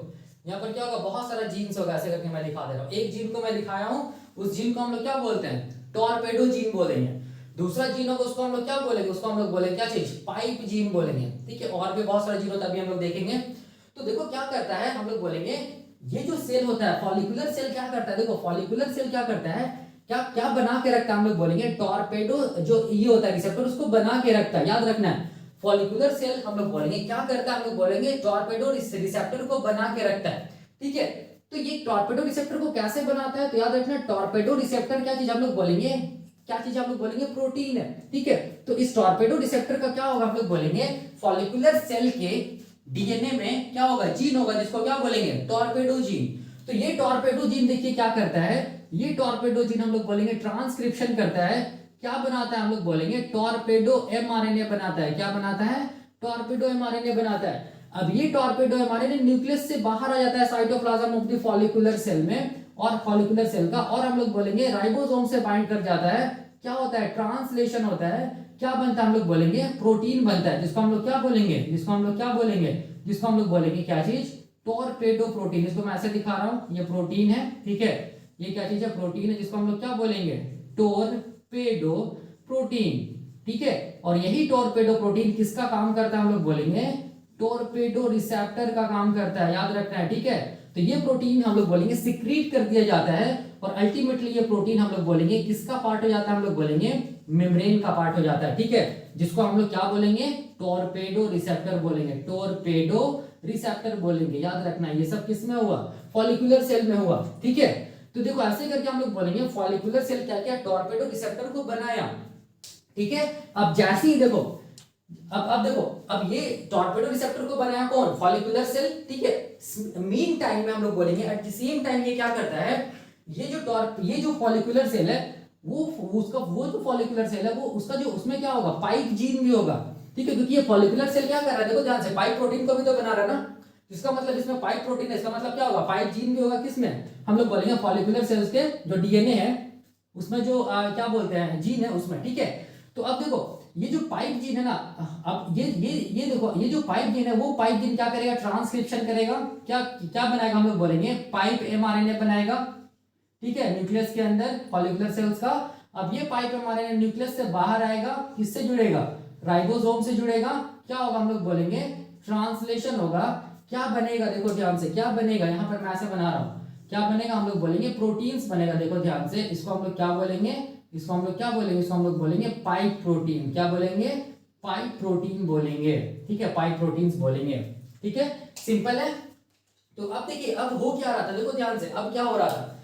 यहाँ पर क्या होगा, बहुत सारा जीन्स होगा, ऐसे करके मैं दिखा दे रहा हूँ। एक जीन को मैं दिखाया हूँ, उस जीन को हम लोग क्या बोलते हैं, टॉर्पेडो जीन बोलेंगे। दूसरा जीन होगा उसको हम लोग क्या बोलेंगे, उसको हम लोग बोलेंगे क्या चीज, पाइप जीन बोलेंगे, ठीक है। और भी बहुत सारा जीन होता है, अभी हम लोग देखेंगे। तो देखो क्या करता है, हम लोग बोलेंगे ये जो सेल होता है फॉलिकुलर सेल क्या करता है, देखो फॉलिकुलर सेल क्या करता है, क्या क्या बना के रखता है, हम लोग बोलेंगे टॉर्पेडो जो ये होता है रिसेप्टर, उसको बना के रखता है, याद रखना है। फॉलिकुलर सेल हम लोग बोलेंगे क्या करता है, हम लोग बोलेंगे टॉर्पेडो रिसेप्टर को बना के रखता है, ठीक है। तो ये टॉर्पेडो रिसेप्टर को कैसे बनाता है, तो याद रखना टॉर्पेडो रिसेप्टर क्या चीज हम लोग बोलेंगे, क्या चीज हम लोग बोलेंगे, प्रोटीन है, ठीक है। तो इस टॉर्पेडो रिसेप्टर का क्या होगा, हम लोग बोलेंगे फॉलिकुलर सेल के डीएनए में क्या होगा, जीन होगा जिसको क्या बोलेंगे, टॉर्पेडो जीन। तो ये टॉर्पेडो जीन देखिए क्या करता है, ये टॉर्पेडो जीन हम लोग बोलेंगे ट्रांसक्रिप्शन करता है, क्या बनाता है हम लोग बोलेंगे टॉर्पेडो एमआरएनए बनाता है। क्या बनाता है, टॉर्पेडो एमआरएनए बनाता है। अब ये टॉर्पेडो एमआरएनए न्यूक्लियस से बाहर आ जाता है cytoplasm of the follicular cell में, और फॉलिकुलर सेल का, और हम लोग बोलेंगे राइबोसोम से बाइंड कर जाता है। क्या होता है, ट्रांसलेशन होता है, क्या बनता है हम लोग बोलेंगे प्रोटीन बनता है, जिसको हम लोग क्या बोलेंगे, जिसको हम लोग क्या बोलेंगे, जिसको हम लोग बोलेंगे क्या चीज, टॉर्पेडो प्रोटीन। इसको मैं ऐसे दिखा रहा हूं, ये प्रोटीन है, ठीक है, ये क्या चीज है, प्रोटीन है, जिसको हम लोग क्या बोलेंगे, टॉर्पेडो प्रोटीन, ठीक है। और यही टॉर्पेडो प्रोटीन किसका काम करता है, हम लोग बोलेंगे टॉर्पेडो रिसेप्टर का काम करता है, याद रखना है, ठीक है। तो ये प्रोटीन हम लोग बोलेंगे सिक्रीट कर दिया जाता है, और अल्टीमेटली ये प्रोटीन हम लोग बोलेंगे किसका पार्ट हो जाता है, हम लोग बोलेंगे मेम्ब्रेन का पार्ट हो जाता है, ठीक है, जिसको हम लोग क्या बोलेंगे, टॉर्पेडो रिसेप्टर बोलेंगे, टॉर्पेडो रिसेप्टर बोलेंगे, याद रखना है। ये सब किस में हुआ, फॉलिकुलर सेल में हुआ, ठीक है। तो देखो ऐसे करके हम लोग बोलेंगे फॉलिकुलर सेल क्या क्या टॉर्पेडो रिसेप्टर को बनाया, ठीक है। अब जैसे ही देखो, अब देखो, अब ये टॉर्पेडो रिसेप्टर को बनाया कौन, फॉलिकुलर सेल, ठीक है। मीन टाइम में हम लोग बोलेंगे एट द सेम टाइम ये क्या करता है, ये जो फॉलिकुलर सेल है वो उसका, वो जो फॉलिकुलर सेल है वो उसका जो, उसमें क्या होगा, पाइप जीन भी होगा, ठीक है, क्योंकि ये फॉलिकुलर सेल क्या कर रहा है, देखो ध्यान से, पाइप प्रोटीन को भी तो बना रहा है ना, इसका मतलब इसमें पाइप प्रोटीन है, इसका मतलब क्या होगा, पाइप जीन भी होगा, किसमें, हम लोग बोलेंगे फॉलिकुलर सेल्स के जो डीएनए है उसमें जो क्या बोलते हैं जीन है उसमें, ठीक है। तो अब देखो ये जो पाइप जीन है ना, अब ये देखो, ये जो पाइप जीन है वो पाइप जीन क्या करेगा, ट्रांसक्रिप्शन करेगा, क्या क्या बनाएगा, हम लोग बोलेंगे पाइप एमआरएनए बनाएगा, ठीक है, न्यूक्लियस के अंदर फॉलिकुलर सेल्स का। अब ये पाइप एमआरएनए न्यूक्लियस से बाहर आएगा, किससे जुड़ेगा, राइबोसोम से जुड़ेगा, क्या होगा, हम लोग बोलेंगे ट्रांसलेशन होगा, क्या बनेगा, देखो ध्यान से, क्या बनेगा, यहाँ पर मैं ऐसे बना रहा हूं, क्या बनेगा, हम लोग बोलेंगे प्रोटीन्स बनेगा, देखो ध्यान से, इसको हम लोग क्या बोलेंगे, इसको हम लोग क्या बोलेंगे, इसको हम लोग बोलेंगे पाइप प्रोटीन, क्या बोलेंगे, पाइप प्रोटीन बोलेंगे, ठीक है, पाइप प्रोटीन्स बोलेंगे, ठीक है, सिंपल है। तो अब देखिए अब हो क्या रहा था, देखो ध्यान से, अब क्या हो रहा था,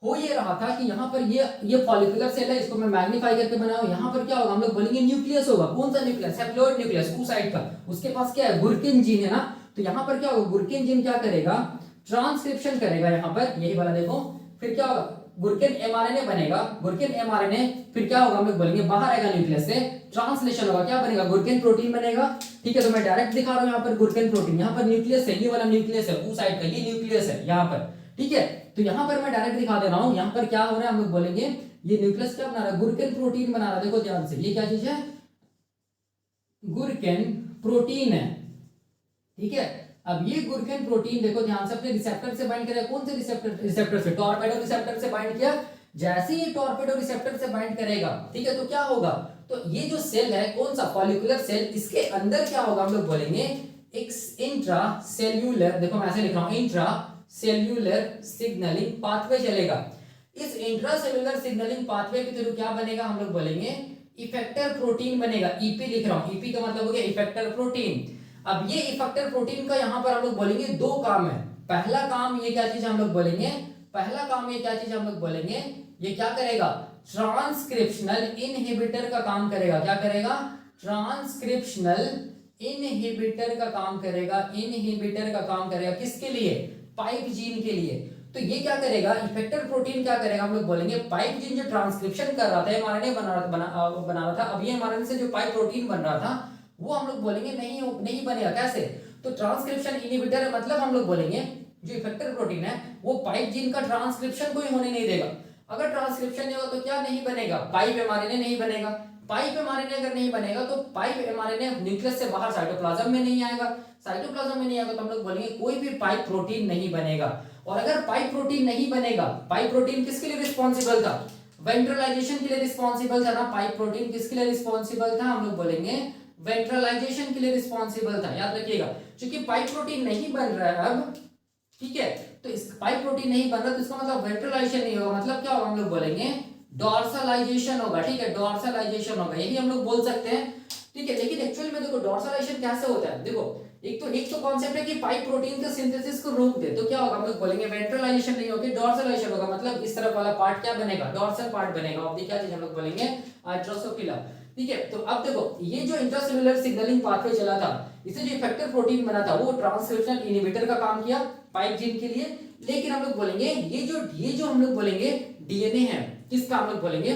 हो ये रहा था कि यहाँ पर ये फॉलिकुलर सेल है, इसको मैं मैग्नीफाई करके बनाया हूं, यहाँ पर क्या होगा, हम लोग बोलेंगे न्यूक्लियस होगा, कौन सा न्यूक्लियस, हैप्लॉइड न्यूक्लियस, उस साइड का, उसके पास क्या है, गुरकिन जीन है ना। तो यहाँ पर क्या होगा, गुरकिन जीन क्या करेगा, ट्रांसक्रिप्शन करेगा, यहाँ पर यही वाला देखो, फिर क्या होगा, गुरकिन एमआरएनए बनेगा, गुरकिन एमआरएनए, फिर क्या होगा, हम लोग बोलेंगे बाहर आएगा न्यूक्लियस से, ट्रांसलेशन होगा, क्या बनेगा, गुरकिन प्रोटीन बनेगा, ठीक है। तो मैं डायरेक्ट दिखा रहा हूँ यहाँ पर गुरकिन प्रोटीन, यहाँ पर न्यूक्लियस है, ये वाला न्यूक्लियस है, उस साइड का ये न्यूक्लियस है यहाँ पर, ठीक है। तो यहाँ पर मैं डायरेक्ट दिखा दे रहा हूँ, यहाँ पर क्या हो रहा है, हम लोग बोलेंगे ये न्यूक्लियस क्या बना रहा है, गुरकिन प्रोटीन बना रहा है, देखो ध्यान से, ये क्या चीज है, गुरकिन प्रोटीन है, ठीक है। अब ये गुरकिन प्रोटीन देखो ध्यान से अपने रिसेप्टर से बाइंड करेगा, कौन से रिसेप्टर से, टॉर्पेडो रिसेप्टर से बाइंड किया। जैसे ही टॉर्पेडो रिसेप्टर से बाइंड करेगा, ठीक है, तो क्या होगा, तो ये जो सेल है कौन सा, फॉलिकुलर सेल, इसके अंदर क्या होगा, हम लोग बोलेंगे एक इंट्रा सेल्यूलर, देखो मैं ऐसे लिख रहा हूं, इंट्रा सेल्यूलर सिग्नलिंग पाथवे चलेगा। इस इंट्रा सेल्यूलर सिग्नलिंग पाथवे के थ्रू क्या बनेगा, हम लोग बोलेंगे इफेक्टर प्रोटीन बनेगा, ईपी लिख रहा हूं, ईपी का मतलब हो गया इफेक्टर प्रोटीन। अब ये इफेक्टर प्रोटीन का यहाँ पर हम लोग बोलेंगे दो काम है। पहला काम ये क्या चीज हम लोग बोलेंगे, पहला काम ये क्या चीज हम लोग बोलेंगे, ये क्या करेगा, ट्रांसक्रिप्शनल इनहिबिटर का काम करेगा, क्या करेगा, ट्रांसक्रिप्शनल इनहिबिटर का काम करेगा, इनहिबिटर का काम करेगा, किसके लिए, पाइप जीन के लिए। तो ये क्या करेगा, इफेक्टर प्रोटीन क्या करेगा, हम लोग बोलेंगे पाइप जीन जो ट्रांसक्रिप्शन कर रहा था, एमआरएनए बना रहा था, अब ये एमआरएनए से जो पाइप प्रोटीन बन रहा था वो हम लोग बोलेंगे नहीं बनेगा, कैसे, तो ट्रांसक्रिप्शन इनहिबिटर मतलब हम लोग बोलेंगे जो इफेक्टर प्रोटीन है वो पाइप जीन का ट्रांसक्रिप्शन को ही होने नहीं देगा। अगर ट्रांसक्रिप्शन नहीं होगा तो क्या नहीं बनेगा, पाइप एमआरएनए नहीं बनेगा। पाइप एमआरएनए अगर नहीं बनेगा तो पाइप एमआरएनए न्यूक्लियस से बाहर साइटोप्लाज्म में नहीं आएगा, साइटोप्लाज्म में नहीं आएगा तो हम लोग बोलेंगे कोई भी पाइप प्रोटीन नहीं बनेगा। और अगर पाइप प्रोटीन नहीं बनेगा, पाइप प्रोटीन किसके लिए रिस्पॉन्सिबल था, वेंट्रलाइजेशन के लिए रिस्पॉन्सिबल था ना, पाइप प्रोटीन किसके लिए रिस्पॉन्सिबल था, हम लोग बोलेंगे वेंट्रलाइजेशन के लिए रिस्पॉन्सिबल था, याद रखिएगा। क्योंकि पाइप प्रोटीन नहीं बन रहा है अब, ठीक है, तो इस पाइप प्रोटीन नहीं बन रहा तो इसका मतलब वेंट्रलाइजेशन नहीं होगा, मतलब क्या होगा, हम लोग बोलेंगे डॉर्सलाइजेशन होगा, ठीक है, डॉर्सलाइजेशन होगा, यही हम लोग बोल सकते हैं, ठीक है। लेकिन एक्चुअली में देखो डॉर्सलाइजेशन कैसे होता है, देखो एक तो कॉन्सेप्ट है कि पाइप प्रोटीन के सिंथेसिस को रोक दे, तो क्या होगा, हम लोग बोलेंगे वेंट्रलाइजेशन नहीं होगी, डॉर्सलाइजेशन होगा, मतलब इस तरफ वाला पार्ट क्या बनेगा, डॉर्सल पार्ट बनेगा, और क्या चीज हम लोग बोलेंगे ड्रोसोफिला, ठीक है। तो अब देखो ये जो इंट्रासेल्युलर सिग्नलिंग पाथवे चला था, इससे जो इफेक्टर प्रोटीन बना था वो ट्रांसक्रिप्शनल इनहिबिटर का काम किया पाइप जीन के लिए। लेकिन हम लोग बोलेंगे ये जो हम लोग बोलेंगे डीएनए है, किसका हम लोग बोलेंगे,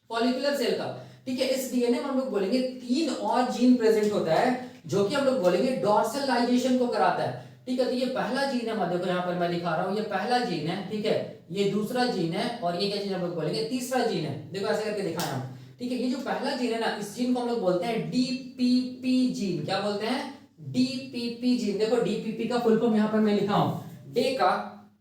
फॉलिकुलर सेल का। ठीक है, इस डीएनए में हम लोग बोलेंगे 3 और जीन प्रेजेंट होता है जो कि हम लोग बोलेंगे डॉर्सलाइजेशन को कराता है। ठीक है, तो ये पहला जीन है, देखो यहाँ पर मैं लिखा रहा हूँ, ये पहला जीन है। ठीक है, ये दूसरा जीन है और ये क्या चीज हम लोग बोलेंगे, तीसरा जीन है। देखो ऐसे करके दिखाया हम। ठीक है, ये जो पहला जीन है ना, इस जीन को हम लोग बोलते हैं डीपीपी जीन। क्या बोलते हैं, डीपीपी जीन। देखो डीपीपी का फुल फॉर्म यहाँ पर मैं लिखा हूँ, डेका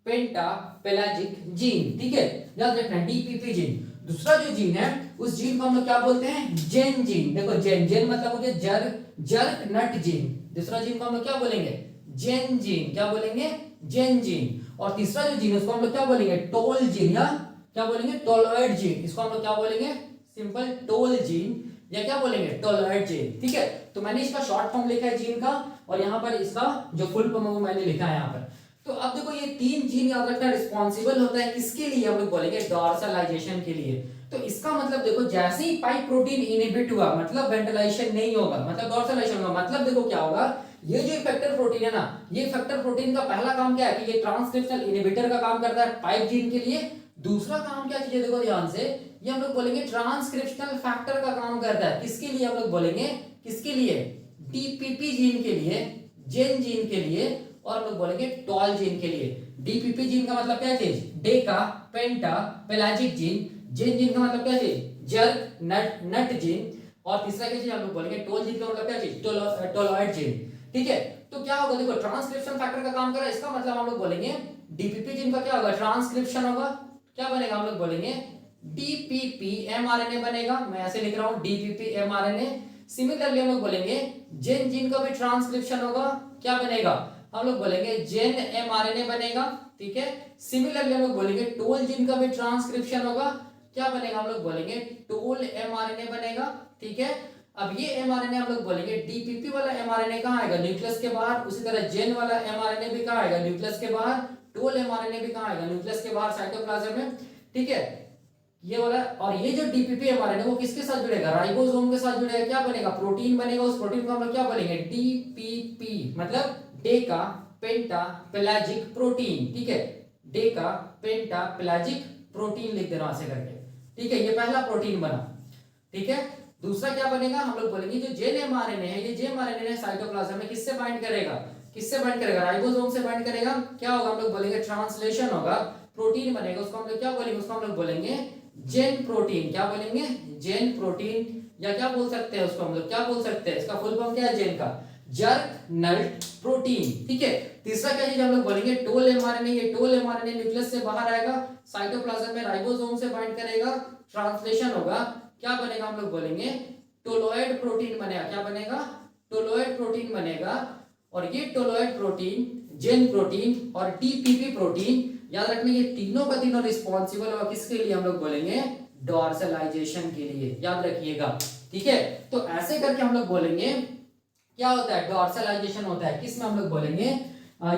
पेंटा पेलाजिक जीन। ठीक है, याद रखना डीपीपी जीन। दूसरा जो जीन है उस जीन को हम लोग क्या बोलते हैं, जेन जीन। देखो जेन, जेन मतलब हो गया जर्क नट जीन। दूसरा जीन को हम लोग क्या बोलेंगे, जेन जीन। क्या बोलेंगे, जेन जीन। और तीसरा जो जीन है उसको हम लोग क्या बोलेंगे, टोल जीन, या क्या बोलेंगे, टोलॉइड जीन। इसको हम लोग क्या बोलेंगे, सिंपल टोल जीन, या क्या बोलेंगे, टोलॉइड जीन। ठीक है, तो मैंने इसका शॉर्ट फॉर्म लिखा है जीन का, और यहाँ पर इसका जो फुल फॉर्म है वो मैंने लिखा है यहाँ पर। तो अब देखो ये 3 जीन याद रखना रिस्पॉन्सिबल होता है किसके लिए, हम लोग बोलेंगे डॉर्सलाइजेशन के लिए। तो इसका मतलब देखो जैसे ही पाइप प्रोटीन इनहिबिट हुआ मतलब वेंटिलेशन नहीं होगा, मतलब डॉर्सलाइजेशन होगा, मतलब देखो क्या होगा, ये जो इफेक्टर प्रोटीन है ना, ये इफेक्टर प्रोटीन का पहला काम क्या है कि ये ट्रांसक्रिप्शनल इनहिबिटर का काम करता है पाइप जीन के लिए। दूसरा काम क्या चीज है, देखो ध्यान से, ये हम लोग बोलेंगे ट्रांसक्रिप्शनल फैक्टर का काम करता है। किसके लिए हम लोग बोलेंगे, किसके लिए, डीपीपी जीन के लिए, जेन जीन के लिए, और हम लोग बोलेंगे टॉल जीन के लिए। डीपीपी जीन का मतलब क्या चीज, डेका पेंटा पेलाजिक जीन। जेन जीन का मतलब क्या चीज, जर्क नट जीन। और तीसरा क्या चीज हम लोग बोलेंगे, टोल जीन का मतलब क्या चीज, टोलॉइड जीन। ठीक है, तो क्या होगा, देखो ट्रांसक्रिप्शन फैक्टर का काम कर रहा है, इसका मतलब हम लोग बोलेंगे डीपीपी जीन का क्या होगा, ट्रांसक्रिप्शन होगा। क्या बनेगा, हम लोग बोलेंगे डीपीपी एमआरएनए बनेगा। मैं ऐसे लिख रहा हूं डीपीपी एमआरएनए। सिमिलरली हम लोग बोलेंगे जेन जीन का भी ट्रांसक्रिप्शन होगा। क्या बनेगा, हम लोग बोलेंगे जेन एमआरएनए बनेगा। ठीक है, सिमिलरली हम लोग बोलेंगे टोल जीन का भी ट्रांसक्रिप्शन होगा। क्या बनेगा, हम लोग बोलेंगे टोल एमआरएनए बनेगा। ठीक है, अब ये एमआरएनए हम लोग बोलेंगे डीपीपी वाला एमआरएनए कहां आएगा, न्यूक्लियस के बाहर। उसी तरह जेन वाला एमआरएनए भी कहां आएगा, न्यूक्लियस के बाहर। टोल एमआरएनए भी कहां आएगा, न्यूक्लियस के बाहर, साइटोप्लाज्म में। ठीक है, ये वाला, और ये जो डीपीपी एमआरएनए वो किसके साथ जुड़ेगा, राइबोसोम के साथ जुड़ेगा। क्या बनेगा, प्रोटीन बनेगा। उस प्रोटीन को हम लोग क्या बोलेंगे, डीपीपी, मतलब डेका पेंटा पेलाजिक प्रोटीन। ठीक है, डेका पेंटा पेलाजिक प्रोटीन लिख देना ऐसे करके। ठीक है, ये पहला प्रोटीन बना। ठीक है, दूसरा क्या बनेगा, हम लोग बोलेंगे जो जेन एमआरएनए है, ये जेन एमआरएनए साइटोप्लाज्म में किससे बाइंड करेगा, किससे बाइंड करेगा, राइबोसोम से बाइंड करेगा। क्या होगा, हम लोग बोलेंगे ट्रांसलेशन होगा, प्रोटीन बनेगा। उसको हम लोग क्या बोलेंगे, उसको हम लोग बोलेंगे जेन प्रोटीन। क्या बोलेंगे, जेन प्रोटीन, या क्या बोल सकते हैं उसको हम लोग, क्या बोल सकते हैं, इसका फुल फॉर्म क्या है जेन का, जर्क नट प्रोटीन। ठीक है, तीसरा क्या चीज हम लोग बोलेंगे टोल एमआरएनए। ये टोल एमआरएनए न्यूक्लियस से बाहर आएगा, साइटोप्लाज्म में राइबोसोम से बाइंड करेगा, ट्रांसलेशन होगा। क्या बनेगा, हम लोग बोलेंगे टोलोइड प्रोटीन बनेगा। क्या बनेगा, टोलोइड प्रोटीन बनेगा। और ये टोलोइड प्रोटीन, जेन प्रोटीन और डीपीपी प्रोटीन, याद रखना ये तीनों का तीनों रिस्पॉन्सिबल होगा किसके लिए, हम लोग बोलेंगे डॉर्सलाइजेशन के लिए। याद रखिएगा। ठीक है, तो ऐसे करके हम लोग बोलेंगे क्या होता है, डॉर्सलाइजेशन होता है। किस में हम लोग बोलेंगे,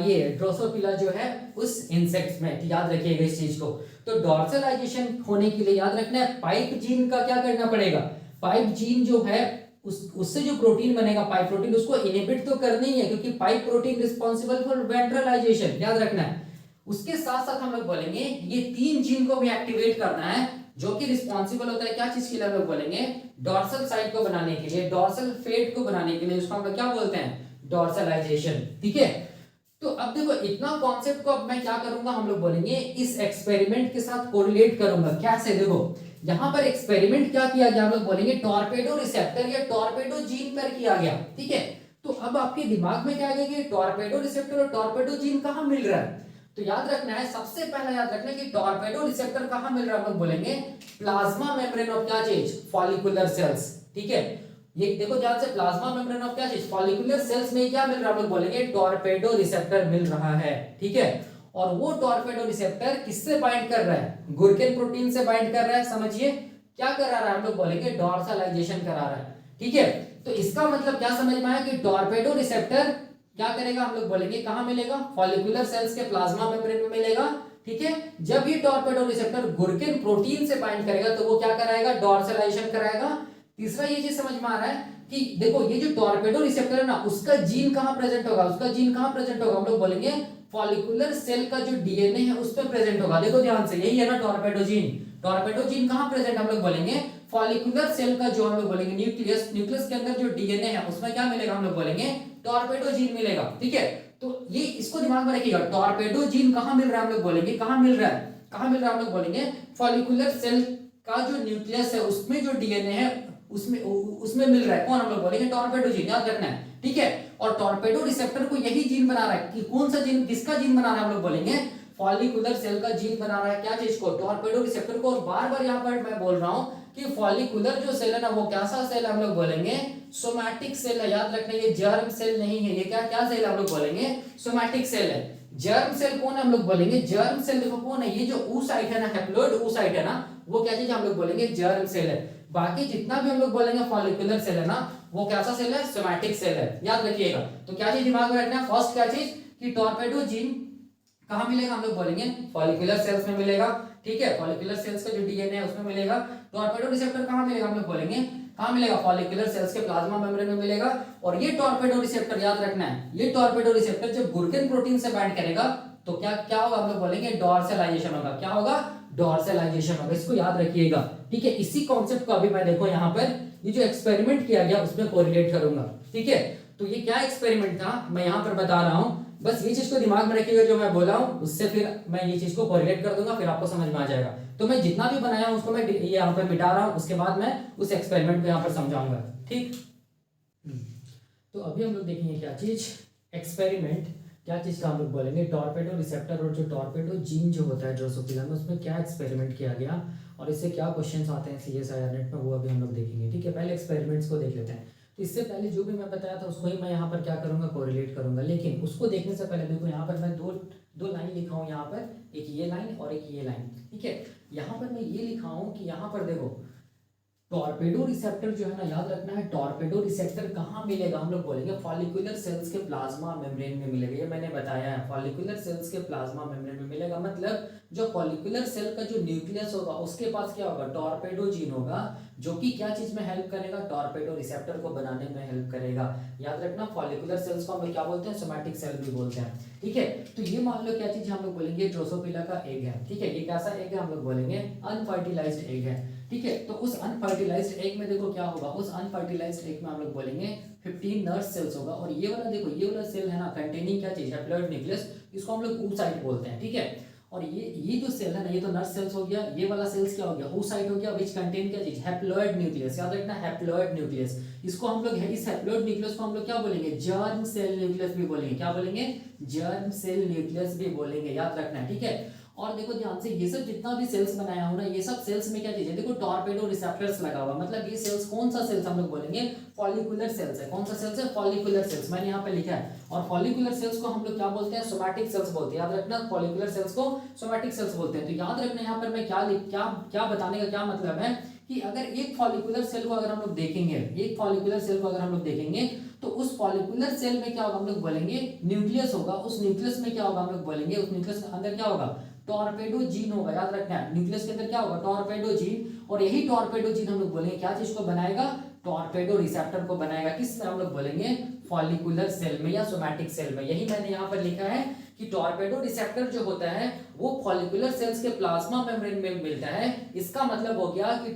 ये ड्रोसोफिला जो है उस इंसेक्ट्स में। याद रखिएगा इस चीज को। तो डॉर्सलाइजेशन होने के लिए याद रखना है पाइप जीन का क्या करना पड़ेगा, पाइप जीन जो है उससे जो प्रोटीन बनेगा, पाइप प्रोटीन, उसको इनहिबिट तो करना ही है, क्योंकि पाइप प्रोटीन रिस्पॉन्सिबल फॉर वेंट्रलाइजेशन। याद रखना है। उसके साथ साथ हम लोग बोलेंगे ये 3 जीन को भी एक्टिवेट करना है, जो कि रिस्पॉन्सिबल होता है क्या चीज के लिए, हम लोग बोलेंगे डॉर्सल साइट को बनाने के लिए, डॉर्सल फेट को बनाने के लिए, उसको हम लोग क्या बोलते हैं, डॉर्सलाइजेशन। ठीक है, तो अब देखो इतना कॉन्सेप्ट को अब मैं क्या करूंगा, हम लोग बोलेंगे इस एक्सपेरिमेंट के साथ कोरिलेट करूंगा। कैसे, देखो यहां पर एक्सपेरिमेंट क्या किया गया, हम लोग बोलेंगे टॉर्पेडो रिसेप्टर या टॉर्पेडो जीन पर किया गया। ठीक है, तो अब आपके दिमाग में क्या आ गया कि टॉर्पेडो रिसेप्टर और टॉर्पेडो जीन कहां मिल रहा है। तो याद रखना है, सबसे पहला याद रखना है कि टॉर्पेडो रिसेप्टर कहां मिल रहा है, हम लोग बोलेंगे प्लाज्मा मेम्ब्रेन ऑफ क्या चीज, फॉलिकुलर सेल्स। ठीक है, ये देखो ध्यान से, प्लाज्मा मेम्ब्रेन ऑफ क्या चीज, फॉलिकुलर सेल्स में क्या मिल रहा है, हम लोग बोलेंगे टॉर्पेडो रिसेप्टर मिल रहा है। ठीक है, और वो टॉर्पेडो रिसेप्टर किससे बाइंड कर रहा है, गुरकेन प्रोटीन से बाइंड कर रहा है। समझिए क्या करा रहा है, हम लोग बोलेंगे डॉर्सलाइजेशन करा रहा है। ठीक है, तो इसका मतलब क्या समझ में आया कि टॉर्पेडो रिसेप्टर क्या करेगा, हम लोग बोलेंगे कहां मिलेगा, फॉलिकुलर सेल्स के प्लाज्मा मेम्ब्रेन में मिलेगा। ठीक है, जब ये टॉर्पेडो रिसेप्टर गुरकेन प्रोटीन से बाइंड करेगा तो वो क्या कराएगा, डॉर्सलाइजेशन कराएगा। तीसरा ये चीज समझ में आ रहा है कि देखो ये जो टॉर्पेडो रिसेप्टर है ना, उसका जीन कहां प्रेजेंट होगा, उसका जीन कहां प्रेजेंट होगा, हम लोग बोलेंगे फॉलिकुलर सेल का जो डीएनए है उस पे प्रेजेंट होगा। देखो ध्यान से, यही है ना टॉर्पेडो जीन। टॉर्पेडो जीन कहां प्रेजेंट, हम लोग बोलेंगे फॉलिकुलर सेल का जो हम लोग बोलेंगे न्यूक्लियस, न्यूक्लियस के अंदर जो डीएनए है उसमें क्या मिलेगा, हम लोग बोलेंगे टॉर्पेडो जीन मिलेगा। ठीक है, तो ये इसको दिमाग में रखिएगा, टॉर्पेडो जीन कहां मिल रहा है, हम लोग बोलेंगे कहां मिल रहा है, कहां मिल रहा है, हम लोग बोलेंगे फॉलिकुलर सेल का जो न्यूक्लियस है उसमें जो डीएनए है उसमें उसमें मिल रहा है। कौन, हम लोग बोलेंगे टॉर्पेडो जीन, याद रखना है। ठीक है, और टॉर्पेडो रिसेप्टर को यही जीन बना रहा है कि कौन सा जीन, किसका जीन बना रहा है, हम लोग बोलेंगे फॉलिकुलर सेल का जीन बना रहा है। क्या चीज को, टॉर्पेडो रिसेप्टर को। और बार बार यहाँ पर मैं बोल रहा हूं कि फॉलिकुलर जो सेल है ना वो कैसा सेल है, हम लोग बोलेंगे सोमैटिक सेल है। याद रखना, ये जर्म सेल नहीं है, ये क्या क्या सेल है, हम लोग बोलेंगे सोमैटिक सेल है। जर्म सेल कौन है, हम लोग बोलेंगे जर्म सेल। देखो कौन है, ये जो ऊ साइट है ना, हैप्लॉइड ऊ साइट है ना, वो क्या चीज हम लोग बोलेंगे जर्म सेल है। बाकी जितना भी हम लोग बोलेंगे फॉलिकुलर सेल है ना, वो कैसा सेल है, सोमैटिक सेल है। याद रखिएगा। तो क्या चीज दिमाग में रखना है, फर्स्ट क्या चीज कि टॉर्पेडो जीन कहां मिलेगा, हम लोग बोलेंगे फॉलिकुलर सेल्स में मिलेगा। ठीक है, फॉलिकुलर सेल्स का जो डीएनए है उसमें मिलेगा। टॉर्पेडो रिसेप्टर कहां मिलेगा, हम लोग बोलेंगे कहां मिलेगा, फॉलिकुलर सेल्स के प्लाज्मा मेम्ब्रेन में मिलेगा। और ये टॉर्पेडो रिसेप्टर, याद रखना है, ये टॉर्पेडो रिसेप्टर जब गुर्गन प्रोटीन से बाइंड करेगा तो क्या क्या होगा, हम लोग बोलेंगे डॉर्सलाइजेशन होगा। क्या होगा, डॉर्सलाइजेशन होगा। इसको याद रखिएगा। ठीक है, इसी कॉन्सेप्ट को अभी मैं देखो यहाँ पर ये जो एक्सपेरिमेंट किया गया उसमें कोरिलेट करूंगा। ठीक है, तो ये क्या एक्सपेरिमेंट था मैं यहाँ पर बता रहा हूँ, बस ये चीज को दिमाग में रखिएगा, जो मैं बोला हूँ उससे फिर मैं ये चीज को कोरिलेट कर दूंगा, फिर आपको समझ में आ जाएगा। तो मैं जितना भी बनाया हूँ उसको मैं ये यहाँ पर मिटा रहा हूँ, उसके बाद मैं उस एक्सपेरिमेंट को यहाँ पर समझाऊंगा। ठीक, तो अभी हम लोग देखेंगे क्या चीज, एक्सपेरिमेंट क्या चीज का हम लोग बोलेंगे टॉर्पेडो रिसेप्टर और जो टॉर्पेडो जीन जो होता है ड्रोसोफिला में, उसमें क्या एक्सपेरिमेंट किया गया और इससे क्या क्वेश्चंस आते हैं सीएसआईआर नेट में, वो अभी हम लोग देखेंगे। ठीक है, पहले एक्सपेरिमेंट्स को देख लेते हैं। तो इससे पहले जो भी मैं बताया था उसको ही मैं यहाँ पर क्या करूंगा, कोरिलेट करूंगा। लेकिन उसको देखने से पहले देखो यहाँ पर मैं दो लाइन लिखा हूँ यहाँ पर, एक ये लाइन और एक ये लाइन। ठीक है, यहाँ पर मैं ये लिखा हूँ कि यहाँ पर देखो टॉर्पेडो रिसेप्टर जो है ना, याद रखना है टॉर्पेडो रिसेप्टर कहाँ मिलेगा, हम लोग बोलेंगे फॉलिकुलर सेल्स के प्लाज्मा मेम्ब्रेन में मिलेगा। ये मैंने बताया है, फॉलिकुलर सेल्स के प्लाज्मा मेम्ब्रेन में मिलेगा। मतलब जो फॉलिकुलर सेल का जो न्यूक्लियस होगा उसके पास क्या होगा, टॉर्पेडो जीन होगा, जो कि क्या चीज में हेल्प करेगा, टॉर्पेडो रिसेप्टर को बनाने में हेल्प करेगा। याद रखना, फॉलिकुलर सेल्स को हम लोग क्या बोलते हैं, सोमैटिक सेल भी बोलते हैं। ठीक है, तो ये मान लो क्या चीज हम लोग बोलेंगे ड्रोसोफिला का एग है। ठीक है, ये कैसा एग है, हम लोग बोलेंगे अनफर्टिलाइज्ड एग है। ठीक है, तो उस अनफर्टिलाइज्ड एग में देखो क्या होगा, उस अनफर्टिलाइज्ड एग में हम लोग बोलेंगे 15 नर्व सेल्स होगा। और ये वाला देखो, ये वाला सेल है ना कंटेनिंग क्या चीज, हैप्लॉइड न्यूक्लियस, इसको हम लोग oocyte बोलते हैं। ठीक है, और ये जो सेल है ना, ये तो नर्व सेल्स हो गया, ये वाला सेल्स क्या हो गया, oocyte हो गया, विच कंटेन क्या चीज, हैप्लॉइड न्यूक्लियस। याद रखना, हैप्लॉइड न्यूक्लियस। इसको हम लोग इस हैप्लॉइड न्यूक्लियस को हम लोग क्या बोलेंगे, जर्म सेल न्यूक्लियस भी बोलेंगे। क्या बोलेंगे, जर्म सेल न्यूक्लियस भी बोलेंगे। याद रखना है। ठीक है, और देखो ध्यान से, ये सब जितना भी सेल्स बनाया हूं ना, ये सब सेल्स में क्या चीज है, देखो टॉर्पेडो रिसेप्टर्स लगा हुआ, मतलब ये सेल्स कौन सा सेल्स हम लोग बोलेंगे, फॉलिकुलर सेल्स है। कौन सा सेल्स है, फॉलिकुलर सेल्स, मैंने यहाँ पे लिखा है। और फॉलिकुलर सेल्स को हम लोग क्या बोलते हैं, सोमैटिक सेल्स बोलते हैं। याद रखना, फॉलिकुलर सेल्स को सोमैटिक सेल्स बोलते हैं। तो याद रखना यहाँ पर मैं क्या बताने का क्या मतलब है कि अगर एक फॉलिकुलर सेल को अगर हम लोग देखेंगे, एक फॉलिकुलर सेल को अगर हम लोग देखेंगे, तो उस फॉलिकुलर सेल में क्या होगा, हम लोग बोलेंगे न्यूक्लियस होगा। उस न्यूक्लियस में क्या होगा, हम लोग बोलेंगे उस न्यूक्लियस के अंदर क्या होगा, टॉर्पेडो जीन होगा। याद रखना है, न्यूक्लियस के अंदर क्या होगा, टॉर्पेडो जीन। और यही टॉर्पेडो जीन हम लोग बोलेंगे क्या चीज को बनाएगा, टॉर्पेडो रिसेप्टर को बनाएगा। किस में, हम लोग बोलेंगे फॉलिकुलर सेल में या सोमैटिक सेल में। यही मैंने यहाँ पर लिखा है कि टॉर्पेडो रिसेप्टर जो होता है वो फॉलिकुलर सेल्स के प्लाज्मा मेम्ब्रेन में मिलता है। इसका मतलब हो गया कि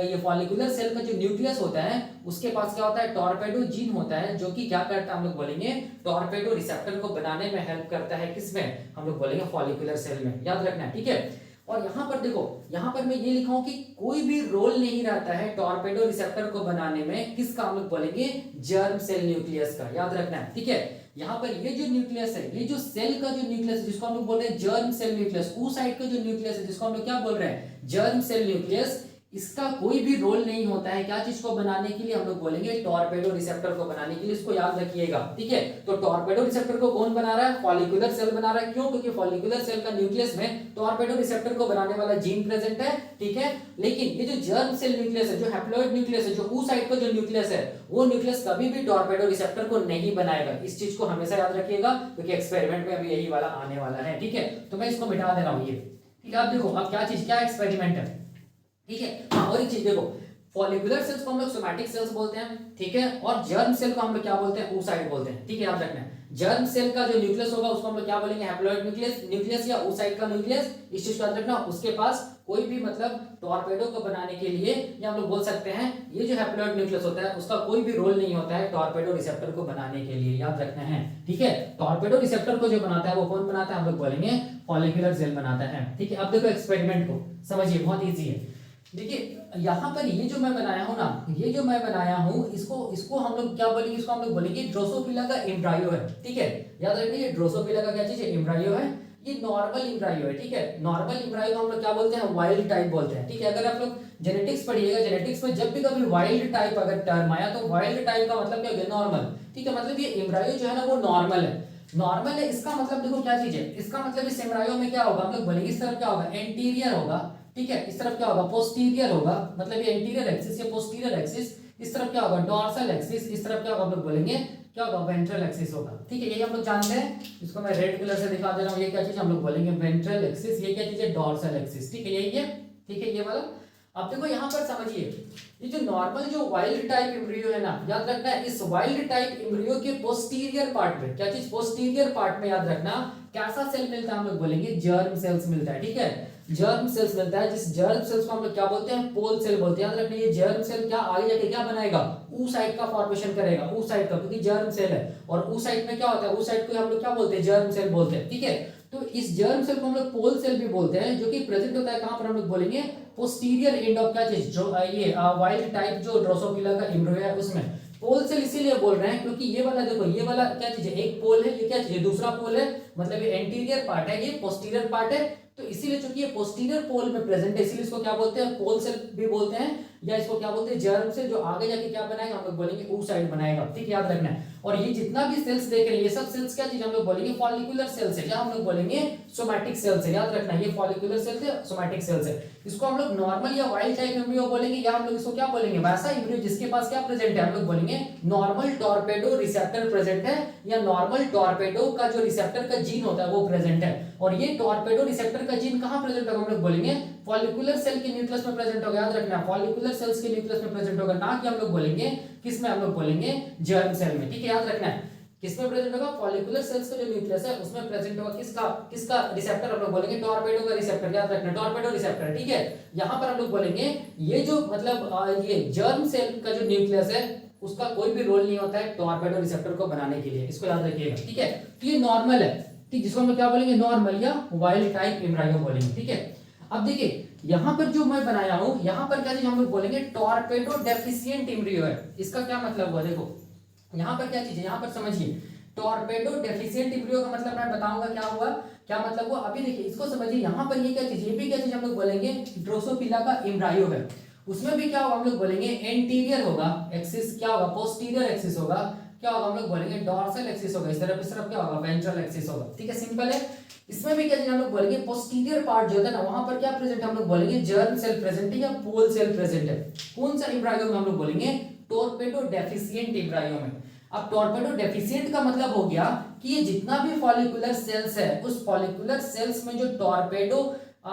ये फॉलिकुलर सेल का जो न्यूक्लियस होता है उसके पास क्या होता है, टॉर्पेडो जीन होता है, जो कि क्या करता है, हम लोग बोलेंगे टॉर्पेडो रिसेप्टर को बनाने में हेल्प करता है। किसमें, हम लोग बोलेंगे फॉलिकुलर सेल में। याद रखना है। ठीक है, और यहाँ पर देखो, यहाँ पर मैं ये लिखा हूं कि कोई भी रोल नहीं रहता है टॉर्पेडो रिसेप्टर को बनाने में, किसका, हम लोग बोलेंगे जर्म सेल न्यूक्लियस का। याद रखना है। ठीक है, यहाँ पर ये जो न्यूक्लियस है, ये जो सेल का जो न्यूक्लियस है जिसको हम लोग बोल रहे हैं जर्म सेल न्यूक्लियस, oocyte का जो न्यूक्लियस है जिसको हम लोग क्या बोल रहे हैं, जर्म सेल न्यूक्लियस, इसका कोई भी रोल नहीं होता है क्या चीज को बनाने के लिए, हम लोग बोलेंगे टॉर्पेडो रिसेप्टर को बनाने के लिए। इसको याद रखिएगा। ठीक है, तो टॉर्पेडो रिसेप्टर को कौन बना रहा है, फॉलिकुलर सेल बना रहा है। क्यों, क्योंकि फॉलिकुलर सेल का न्यूक्लियस में टॉर्पेडो रिसेप्टर को बनाने वाला जीन प्रेजेंट है। ठीक है, लेकिन ये जो जर्म सेल न्यूक्लियस है, जो हैप्लॉइड न्यूक्लियस है, जो oocyte का जो न्यूक्लियस है, वो न्यूक्लियस कभी भी टॉर्पेडो रिसेप्टर को नहीं बनाएगा। इस चीज को हमेशा याद रखिएगा, क्योंकि एक्सपेरिमेंट में अभी यही वाला आने वाला है। ठीक है, तो मैं इसको मिटा दे रहा हूँ ये। ठीक है, अब देखो अब क्या चीज, क्या एक्सपेरिमेंट है। ठीक है, हाँ, और एक चीज देखो, फॉलिकुलर सेल्स को हम लोग सोमैटिक सेल्स बोलते हैं, ठीक है, और जर्म सेल को हम लोग क्या बोलते हैं, oocyte बोलते हैं, ठीक है, याद रखना है। जर्म सेल का जो न्यूक्लियस होगा उसको हम लोग क्या बोलेंगे, हैप्लॉइड न्यूक्लियस या oocyte का न्यूक्लियस, इस चीज को याद रखना। उसके पास कोई भी मतलब टॉर्पेडो को बनाने के लिए, या हम लोग बोल सकते हैं ये जो हैप्लॉइड न्यूक्लियस होता है उसका कोई भी रोल नहीं होता है टॉर्पेडो रिसेप्टर को बनाने के लिए, याद रखना है, ठीक है। टॉर्पेडो रिसेप्टर को जो बनाता है वो कौन बनाता है, हम लोग बोलेंगे फॉलिकुलर सेल बनाता है, ठीक है। अब देखो एक्सपेरिमेंट को समझिए, बहुत इजी है। देखिए यहाँ पर ये जो मैं बनाया हूँ ना, ये जो मैं बनाया हूँ इसको इसको हम लोग क्या बोलेंगे, इसको हम लोग बोलेंगे ड्रोसोफिला का एम्ब्रायो है, ठीक है। याद रखिए ड्रोसोफिला का क्या चीज है, एम्ब्रायो है। ये नॉर्मल एम्ब्रायो है, ठीक है। नॉर्मल एम्ब्रायो को हम लोग क्या बोलते हैं, वाइल्ड टाइप बोलते हैं, ठीक है। अगर आप लोग जेनेटिक्स पढ़िएगा, जेनेटिक्स में जब भी कभी वाइल्ड टाइप अगर टर्म आया तो वाइल्ड टाइप का मतलब क्या हो गया, नॉर्मल, ठीक है। मतलब ये एम्ब्रायो जो है ना वो नॉर्मल है, नॉर्मल है। इसका मतलब देखो क्या चीज है, इसका मतलब इस एम्ब्रायो में क्या होगा, हम लोग बोलेंगे इस तरफ क्या होगा, एंटीरियर होगा, ठीक है। इस तरफ क्या होगा, पोस्टीरियर होगा, मतलब ये एंटीरियर एक्सिस या पोस्टीरियर एक्सिस। इस तरफ क्या होगा, डॉर्सल एक्सिस। इस तरफ क्या होगा, हम लोग बोलेंगे क्या होगा, वेंट्रल एक्सिस होगा, ठीक है। यही हम लोग जानते हैं, इसको मैं रेड कलर से दिखा दे रहा हूँ। ये क्या चीज हम लोग बोलेंगे, वेंट्रल एक्सिस। ये क्या चीज है, डॉर्सल एक्सिस, ठीक है, यही है, ठीक है, ये वाला। अब देखो यहाँ पर समझिए, ये जो नॉर्मल जो वाइल्ड टाइप एम्ब्रियो है ना, याद रखना है इस वाइल्ड टाइप एम्ब्रियो के पोस्टीरियर पार्ट में, क्या चीज, पोस्टीरियर पार्ट में, याद रखना कैसा सेल मिलता है, हम लोग बोलेंगे जर्म सेल्स मिलता है, ठीक है। जर्म सेल्स मिलता है, जिस जर्म सेल्स को हम लोग क्या बोलते हैं, पोल सेल बोलते हैं। याद रखना ये जर्म सेल क्या आगे जाके क्या बनाएगा, oocyte का फॉर्मेशन करेगा, oocyte का, क्योंकि जर्म सेल है। और oocyte में क्या होता है, oocyte को हम लोग क्या बोलते हैं, जर्म सेल बोलते हैं, ठीक है। तो इस जर्म सेल को हम लोग पोल सेल भी बोलते हैं, जो कि प्रेजेंट होता है कहां पर, हम लोग बोलेंगे पोस्टीरियर एंड ऑफ क्या चीज, जो ये वाइल्ड टाइप जो ड्रोसोफिला का एम्ब्रियो है उसमें। पोल सेल इसीलिए बोल रहे हैं क्योंकि ये वाला देखो, ये वाला क्या चीज है, एक पोल है, ये क्या चीज है, दूसरा पोल है, मतलब ये एंटीरियर पार्ट है, ये पोस्टीरियर पार्ट है। तो इसीलिए चूंकि ये पोस्टीरियर पोल में प्रेजेंट है, इसीलिए इसको क्या बोलते हैं, पोल सेल भी बोलते हैं, या इसको क्या बोलते हैं, जर्म सेल, जो आगे जाके क्या बनाएगा, हम लोग बोलेंगे oocyte बनाएगा, ठीक है, याद रखना है। और ये जितना भी सेल्स देख रहे हैं, ये सब सेल्स क्या चीज हम लोग बोलेंगे, फॉलिकुलर सेल्स है, या हम लोग बोलेंगे सोमैटिक सेल्स है, याद रखना है। ये फॉलिकुलर सेल्स है, सोमैटिक सेल्स है। इसको हम लोग नॉर्मल या वाइल्ड टाइप एम्ब्रियो बोलेंगे, या हम लोग इसको क्या बोलेंगे, वैसा एम्ब्रियो जिसके पास क्या प्रेजेंट है, हम लोग बोलेंगे नॉर्मल टॉर्पेडो रिसेप्टर प्रेजेंट है, या नॉर्मल टॉर्पेडो का जो रिसेप्टर का जीन होता है वो प्रेजेंट है। और ये टॉर्पेडो रिसेप्टर का जीन कहां प्रेजेंट होगा, हम लोग बोलेंगे फॉलिकुलर सेल के न्यूक्लियस में प्रेजेंट होगा, याद रखना फॉलिकुलर सेल्स के न्यूक्लियस में प्रेजेंट होगा, ना कि हम लोग बोलेंगे किसमें, हम लोग बोलेंगे जर्म सेल में, ठीक है, याद रखना है। किसमें प्रेजेंट होगा, फॉलिकुलर सेल्स का जो न्यूक्लियस है उसमें प्रेजेंट होगा, किसका किसका रिसेप्टर, हम लोग बोलेंगे टॉर्पेडो का रिसेप्टर, याद रखना टॉर्पेडो रिसेप्टर, ठीक है। यहां पर हम लोग बोलेंगे ये जो मतलब ये जर्म सेल का जो न्यूक्लियस है उसका कोई भी रोल नहीं होता है टॉर्पेडो रिसेप्टर को बनाने के लिए, इसको याद रखिएगा, ठीक है। तो ये नॉर्मल है, ठीक, जिसको हम लोग क्या बोलेंगे, नॉर्मल या वाइल्ड टाइप एम्ब्रायो बोलेंगे, ठीक है। अब देखिए यहां पर जो मैं बनाया हूं, यहां पर क्या चीज हम लोग बोलेंगे, टॉर्पेडो डेफिशिएंट एम्ब्रियो है। इसका क्या मतलब हुआ, देखो यहां पर क्या चीज है, यहां पर समझिए, टॉर्पेडो डेफिशिएंट एम्ब्रियो का मतलब मैं बताऊंगा क्या हुआ, क्या मतलब हुआ। अभी देखिए इसको समझिए, यहां पर ये क्या चीज, ये भी क्या चीज हम लोग बोलेंगे, ड्रोसोफिला का एम्ब्रायो है। उसमें भी क्या होगा, हम लोग बोलेंगे एंटीरियर होगा एक्सिस, क्या होगा, पोस्टीरियर एक्सिस होगा, क्या होगा, हम लोग बोलेंगे डॉर्सल एक्सिस होगा, इस तरफ क्या होगा, वेंट्रल एक्सिस होगा, ठीक है, सिंपल है। इसमें भी क्या हम लोग बोलेंगे, पोस्टीरियर पार्ट जो होता है ना, वहां पर क्या प्रेजेंट है, हम लोग बोलेंगे जर्म सेल प्रेजेंट है या पोल सेल प्रेजेंट है। कौन सा एम्ब्रायो में हम लोग बोलेंगे, टॉर्पेडो डेफिशिएंट एम्ब्रायो में। अब टॉर्पेडो डेफिशिएंट का मतलब हो गया कि ये जितना भी फॉलिकुलर सेल्स है, उस फॉलिकुलर सेल्स में जो टॉर्पेडो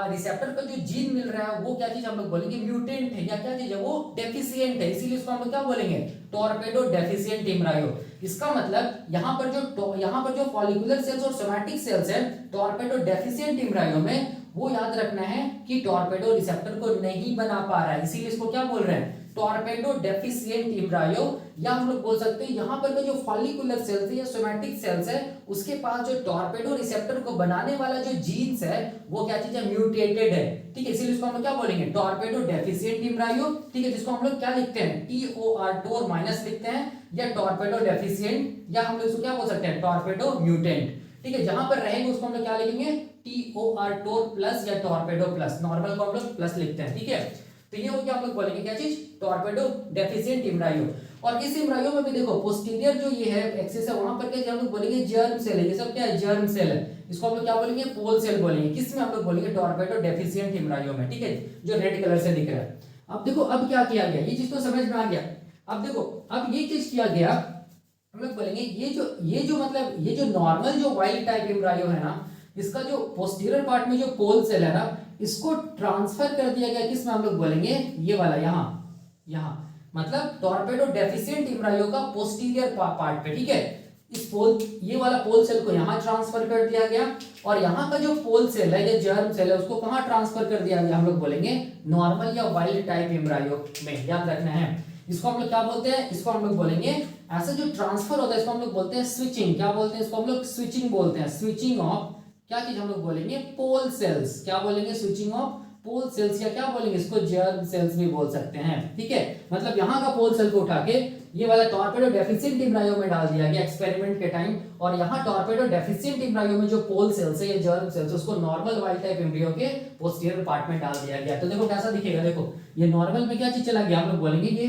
रिसेप्टर का जो जीन मिल रहा है वो क्या चीज हम लोग बोलेंगे, म्यूटेंट है, या क्या चीज है, वो डेफिशिएंट है, इसीलिए इसको हम लोग क्या बोलेंगे, टॉर्पेडो डेफिशिएंट एम्ब्रायो। इसका मतलब यहाँ पर जो फॉलिकुलर सेल्स और सोमैटिक सेल्स है टॉर्पेडो डेफिशिएंट एम्ब्रायो में, वो याद रखना है कि टॉर्पेडो रिसेप्टर को नहीं बना पा रहा है, इसीलिए इसको क्या बोल रहे हैं, टॉर्पेडो डेफिशिएंट एम्ब्रायो। या हम लोग बोल सकते हैं यहाँ पर का जो फॉलिकुलर सेल्स है या सोमैटिक सेल्स है उसके पास जो टॉर्पेडो रिसेप्टर को बनाने वाला जो जीन्स है वो क्या चीज है, म्यूटेटेड है, ठीक है, इसीलिए इसको हम लोग क्या बोलेंगे, टॉर्पेडो डेफिशिएंट एम्ब्रायो, ठीक है, जिसको हम लोग क्या लिखते हैं, TOR टोर माइनस लिखते हैं, या टॉर्पेडो डेफिशिएंट, या हम लोग इसको क्या बोल सकते हैं, टॉर्पेडो म्यूटेंट, ठीक है। जहां पर रहेंगे उसको हम लोग क्या लिखेंगे, TOR टोर प्लस या टॉर्पेडो प्लस, नॉर्मल को हम लोग प्लस लिखते हैं, ठीक है। तो ये हो गया, हम लोग बोलेंगे क्या चीज, टॉर्पेडो डेफिशिएंट एम्ब्रायो। और इस एम्ब्रायो में भी देखो पोस्टीरियर जो ये है एक्सिस है, वहां पर क्या हम लोग बोलेंगे जर्म सेल है, ये सब क्या है, जर्म सेल है, इसको हम लोग क्या बोलेंगे, पोल सेल बोलेंगे, किसमें हम लोग बोलेंगे, टॉर्पेडो डेफिशिएंट एम्ब्रायो में, ठीक है, जो रेड कलर से दिख रहा है। अब देखो अब क्या किया गया, ये चीज तो समझ में आ गया। अब देखो अब ये चीज किया गया, हम लोग बोलेंगे ये जो मतलब ये जो नॉर्मल जो वाइल्ड टाइप एम्ब्रायो है ना, इसका जो पोस्टीरियर पार्ट में जो पोल सेल है ना, इसको ट्रांसफर कर दिया गया किसमें, हम लोग बोलेंगे ये वाला यहाँ, यहाँ मतलब टॉर्पेडो डेफिशिएंट एम्ब्रायो का पोस्टीरियर पार्ट पे, ठीक है। इस पोल, ये वाला पोल सेल को यहाँ ट्रांसफर कर दिया गया और यहाँ का जो पोल सेल है, ये जर्म सेल है, उसको कहाँ ट्रांसफर कर दिया गया, हम लोग बोलेंगे नॉर्मल या वाइल्ड टाइप एम्ब्रायो में। याद रखना है, इसको हम लोग क्या बोलते हैं, इसको हम लोग बोलेंगे ऐसा जो ट्रांसफर होता है इसको हम लोग बोलते हैं स्विचिंग। क्या बोलते हैं इसको हम लोग, स्विचिंग बोलते हैं। स्विचिंग ऑफ क्या चीज हम लोग बोलेंगे, पोल सेल्स। क्या बोलेंगे, स्विचिंग ऑफ पोल सेल्स, या क्या बोलेंगे इसको, जर्म सेल्स भी बोल सकते हैं, ठीक है। मतलब यहाँ का पोल सेल को उठा के ये वाला टॉर्पेडो डेफिशिएंट एम्ब्रायो में डाल दिया गया एक्सपेरिमेंट के टाइम, और यहाँ टॉर्पेडो डेफिशिएंट एम्ब्रायो में जो पोल सेल्स है, ये जर्म सेल्स, उसको नॉर्मल वाइल्ड टाइप एम्ब्रियो के पोस्टीरियर पार्ट में डाल दिया गया। तो देखो कैसा दिखेगा, देखो ये नॉर्मल में क्या चीज चला गया, हम लोग बोलेंगे ये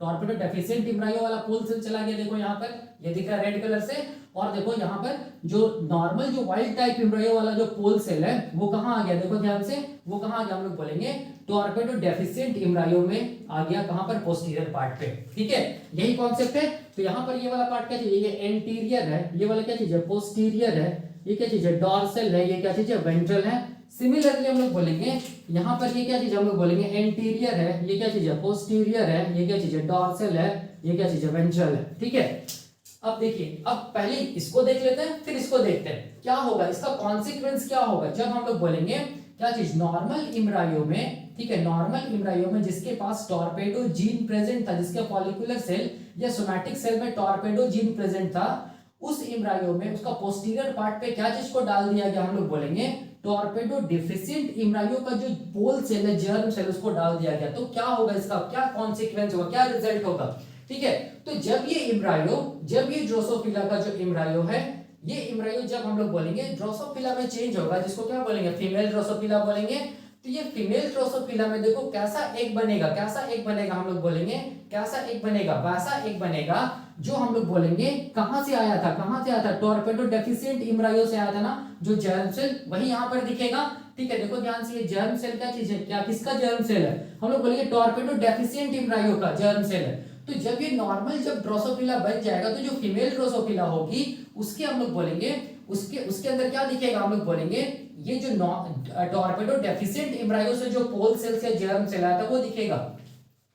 टॉर्पेडो डेफिशिएंट एम्ब्रायो वाला पोल सेल चला गया। देखो यहाँ पर ये दिख रहा है रेड कलर से, और देखो यहाँ पर जो नॉर्मल जो वाइल्ड टाइप एम्ब्रायो वाला जो पोल सेल है वो कहाँ आ गया, देखो ध्यान से, वो कहाँ आ गया, हम लोग बोलेंगे टॉर्पेडो डेफिशिएंट एम्ब्रायो में आ गया। कहाँ पर, पोस्टीरियर पार्ट पे, ठीक है। यही कॉन्सेप्ट है। तो यहाँ पर ये वाला पार्ट क्या चीज है, ये एंटीरियर है, ये वाला क्या चीज है, पोस्टीरियर है, ये क्या चीज है, डॉर्सल है, ये क्या चीज है, वेंट्रल है। सिमिलरली हम लोग बोलेंगे यहाँ पर ये क्या चीज, हम लोग बोलेंगे एंटीरियर है, ये क्या चीज है, पोस्टीरियर है, ये क्या चीज है, डॉर्सल है, ये क्या चीज है, वेंट्रल है, ठीक है। अब देखिए, अब पहले इसको देख लेते हैं फिर इसको देखते हैं क्या होगा, इसका कॉन्सिक्वेंस क्या होगा जब हम लोग बोलेंगे क्या चीज, नॉर्मल एम्ब्रायो में, ठीक है, नॉर्मल एम्ब्रायो में जिसके पास टॉर्पेडो जीन प्रेजेंट था, जिसके फॉलिकुलर सेल या सोमैटिक सेल में टॉर्पेडो जीन प्रेजेंट था, उस एम्ब्रायो में उसका पोस्टीरियर पार्ट पे क्या चीज को डाल दिया गया, हम लोग बोलेंगे टॉर्पेडो डेफिशिएंट एम्ब्रायो का जो पोल सेल है, जर्म सेल, उसको डाल दिया गया। तो क्या होगा, इसका क्या कॉन्सिक्वेंस होगा, क्या रिजल्ट होगा, ठीक है। तो जब ये एम्ब्रायो, जब ये ड्रोसोफिला का जो एम्ब्रायो है, ये एम्ब्रायो जब हम लोग बोलेंगे ड्रोसोफिला में चेंज होगा, जिसको क्या बोलेंगे, फीमेल ड्रोसोफिला बोलेंगे। तो ये फीमेल ड्रोसोफिला में देखो कैसा एक बनेगा, कैसा एक बनेगा, हम लोग बोलेंगे कैसा एक बनेगा, वैसा एक बनेगा जो हम लोग बोलेंगे कहां से आया था, कहां से आया था, टॉर्पेडो डेफिशिएंट एम्ब्रायो से आया था ना, जो जर्म सेल, वही यहाँ पर दिखेगा, ठीक है। देखो ध्यान से, ये जर्म सेल क्या चीज है, क्या किसका जर्म सेल है, हम लोग बोलेंगे टॉर्पेडो डेफिशिएंट एम्ब्रायो का जर्म सेल है। तो जब ये नॉर्मल, जब ड्रोसोफिला बन जाएगा, तो जो फीमेल ड्रोसोफिला होगी उसके हम लोग बोलेंगे, उसके अंदर क्या दिखेगा, हम लोग बोलेंगे ये जो टॉर्पेडो डेफिशिएंट एम्ब्रायो से जो पोल सेल से जर्म सेल आया था वो दिखेगा,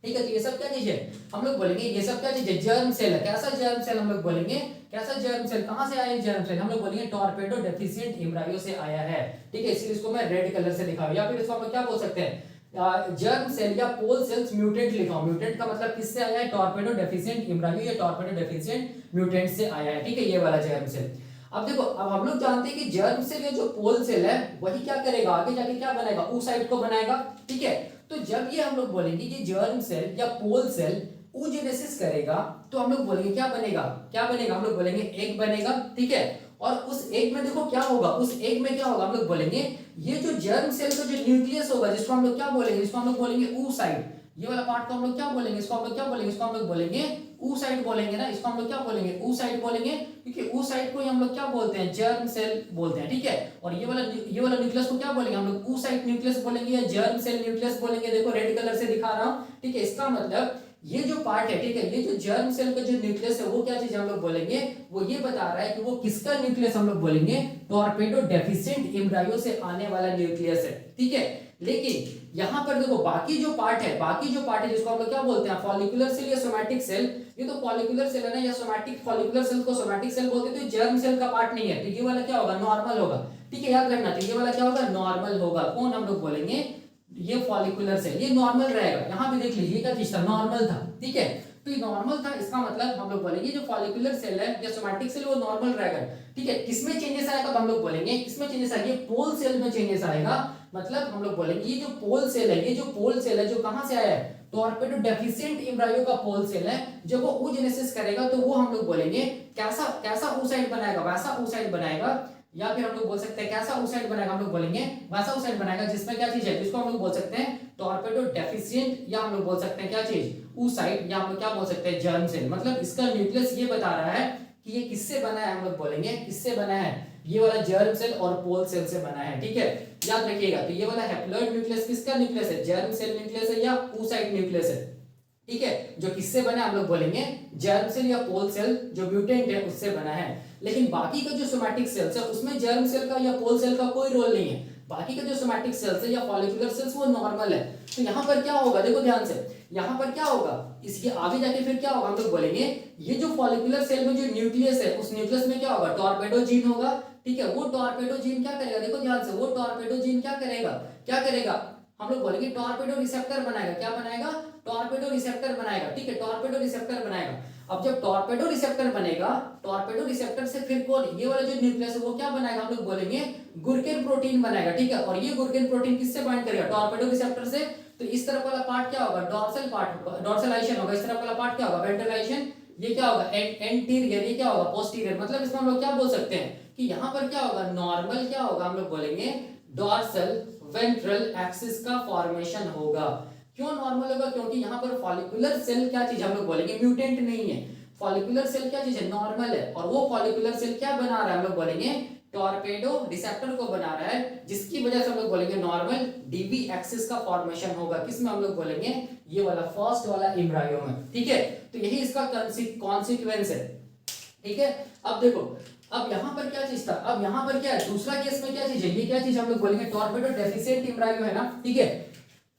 ठीक है। तो ये सब क्या चीज है, हम लोग बोलेंगे ये सब क्या चीज है, जर्म सेल है। कैसा जर्म सेल, हम लोग बोलेंगे कैसा जर्म सेल, कहां से आया जर्म सेल, हम लोग बोलेंगे टॉर्पेडो डेफिशिएंट एम्ब्रायो से आया है, ठीक है। इसलिए इसको मैं रेड कलर से लिखा, या फिर इसको हम क्या बोल सकते हैं, जर्म सेल या पोल सेल्स म्यूटेंट लिखा। म्यूटेंट का मतलब किससे आया है, टॉर्पेडो डेफिशिएंट एम्ब्रायो या टॉर्पेडो डेफिशिएंट म्यूटेंट से आया है, ठीक है, ये वाला जर्म सेल। अब देखो, अब हम लोग जानते हैं कि जर्म सेल या जो पोल सेल है वही क्या करेगा, आगे जाके क्या बनाएगा, oocyte को बनाएगा, ठीक है। तो जब ये हम लोग बोलेंगे कि जर्म सेल या पोल सेल oogenesis करेगा, तो हम लोग बोलेंगे क्या बनेगा, क्या बनेगा, हम लोग बोलेंगे एग बनेगा, ठीक है। और उस एग में देखो क्या होगा, उस एग में क्या होगा, हम लोग बोलेंगे ये जो जर्म सेल का जो न्यूक्लियस होगा, जिसको हम लोग क्या बोलेंगे, इसको हम लोग बोलेंगे oocyte। ये वाला पार्ट को हम लोग क्या बोलेंगे, इसको हम लोग क्या बोलेंगे, इसको हम लोग बोलेंगे oocyte बोलेंगे ना, इसको हम लोग क्या बोलेंगे, oocyte बोलेंगे, क्योंकि oocyte को हम लोग क्या बोलते हैं, जर्म सेल बोलते हैं, ठीक है। और ये वाला न्यूक्लियस को क्या बोलेंगे, हम लोग oocyte न्यूक्लियस बोलेंगे या जर्म सेल न्यूक्लियस बोलेंगे। देखो रेड कलर से दिखा रहा हूं, ठीक है। इसका मतलब ये जो पार्ट है, ठीक है, ये जो जर्म सेल का जो न्यूक्लियस है वो क्या चीज हम लोग बोलेंगे, वो ये बता रहा है कि वो किसका न्यूक्लियस, हम लोग बोलेंगे टॉर्पेडो डेफिशिएंट एम्ब्रायो से आने वाला न्यूक्लियस है, ठीक है। लेकिन यहाँ पर देखो बाकी जो पार्ट है, बाकी जो पार्ट है जिसको हम लोग क्या बोलते हैं, फॉलिकुलर सेल या सोमैटिक सेल, ये तो फॉलिकुलर सेल है ना, या सोमैटिक, फॉलिकुलर सेल को सोमैटिक सेल बोलते हैं, तो जर्म सेल का पार्ट नहीं है, तो ये वाला क्या होगा, नॉर्मल होगा, ठीक है, याद रखना। तो ये वाला क्या होगा, नॉर्मल होगा। कौन, हम लोग बोलेंगे ये फॉलिकुलर सेल, ये नॉर्मल रहेगा। यहाँ पे देख लीजिए क्या चीज था, नॉर्मल था, ठीक है। तो ये नॉर्मल था, इसका मतलब हम लोग बोलेंगे जो फॉलिकुलर सेल है या सोमैटिक सेल वो नॉर्मल रहेगा, ठीक है। किसमें चेंजेस आएगा, तो हम लोग बोलेंगे किसमें चेंजेस आएगा, पोल सेल में चेंजेस आएगा। मतलब हम लोग बोलेंगे ये जो पोल सेल है, ये जो पोल सेल है जो कहां से आया है, टॉर्पेडो डेफिशिएंट एम्ब्रायो का पोल सेल है। जब वो oogenesis करेगा तो वो हम लोग बोलेंगे कैसा कैसा oocyte बनाएगा, वैसा oocyte बनाएगा, या फिर हम लोग बोल सकते हैं कैसा oocyte बनाएगा, हम लोग बोलेंगे वैसा oocyte बनाएगा जिसमें क्या चीज है, जिसको हम लोग बोल सकते हैं टॉर्पेडो डेफिशिएंट, या हम लोग बोल सकते हैं क्या चीज, oocyte, या हम लोग क्या बोल सकते हैं, जर्म सेल। मतलब इसका न्यूक्लियस ये बता रहा है कि ये किससे बना है, हम लोग बोलेंगे किससे बना है, ये वाला जर्म सेल और पोल सेल से बना है, ठीक है, याद रखिएगा। तो ये वाला हैप्लॉइड न्यूक्लियस किसका न्यूक्लियस है, जर्म सेल न्यूक्लियस है या oocyte न्यूक्लियस है, ठीक है। जो किससे बना है, हम लोग बोलेंगे जर्म सेल या पोल सेल जो म्यूटेंट है उससे बना है। लेकिन बाकी का जो सोमैटिक सेल्स है उसमें जर्म सेल का या पोल सेल का कोई रोल नहीं है। बाकी का जो सोमैटिक सेल्स है या फॉलिकुलर सेल्स वो नॉर्मल है। तो यहाँ पर क्या होगा, देखो ध्यान से, यहाँ पर क्या होगा, इसके आगे जाके फिर क्या होगा, हम लोग बोलेंगे ये जो फॉलिकुलर सेल में जो न्यूक्लियस है उस न्यूक्लियस में क्या होगा, टॉर्पेडो जीन होगा। ठीक है, वो टॉर्पेडो जीन क्या करेगा, देखो ध्यान से, वो टॉर्पेडो जीन क्या करेगा, क्या करेगा, हम लोग बोलेंगे टॉर्पेडो रिसेप्टर बनाएगा। क्या बनाएगा, टॉर्पेडो रिसेप्टर बनाएगा। ठीक है, टॉर्पेडो रिसेप्टर बनाएगा। अब जब टॉर्पेडो रिसेप्टर बनेगा, टॉर्पेडो रिसेप्टर से फिर कौन, ये वाला जो न्यूक्लियस है वो क्या बनाएगा, हम लोग बोलेंगे गुरकेन प्रोटीन बनाएगा। ठीक है, और ये गुरकेन प्रोटीन किससे बाइंड करेगा, टॉर्पेडो रिसेप्टर से। तो इस तरफ वाला पार्ट क्या होगा, डॉर्सल पार्ट, डॉर्सलाइजेशन होगा। इस तरफ वाला पार्ट क्या होगा, वेंट्रलाइजेशन। ये क्या होगा, एंटीरियर, ये क्या होगा, पोस्टीरियर। मतलब इसमें हम लोग क्या बोल सकते हैं कि यहाँ पर क्या होगा, नॉर्मल क्या होगा, हम लोग बोलेंगे डॉर्सल वेंट्रल एक्सिस का फॉर्मेशन होगा। क्यों नॉर्मल होगा, क्योंकि यहाँ पर फॉलिकुलर सेल क्या चीज, हम लोग बोलेंगे म्यूटेंट नहीं है। फॉलिकुलर सेल क्या चीज है, नॉर्मल है। और वो फॉलिकुलर सेल क्या बना रहा है, हम लोग बोलेंगे टॉर्पेडो रिसेप्टर को बना रहा है, जिसकी वजह से हम लोग बोलेंगे नॉर्मल डीबी एक्सिस का फॉर्मेशन होगा। किसमें, हम लोग बोलेंगे ये वाला फर्स्ट वाला एम्ब्रायो में। ठीक है, तो यही इसका कॉन्सिक्वेंस है। ठीक है, अब देखो, अब यहाँ पर क्या चीज था, अब यहाँ पर क्या है, दूसरा केस में क्या चीज है, ये क्या चीज हम लोग बोलेंगे टॉर्पेडो डेफिशिएंट एम्ब्रायो है ना। ठीक है,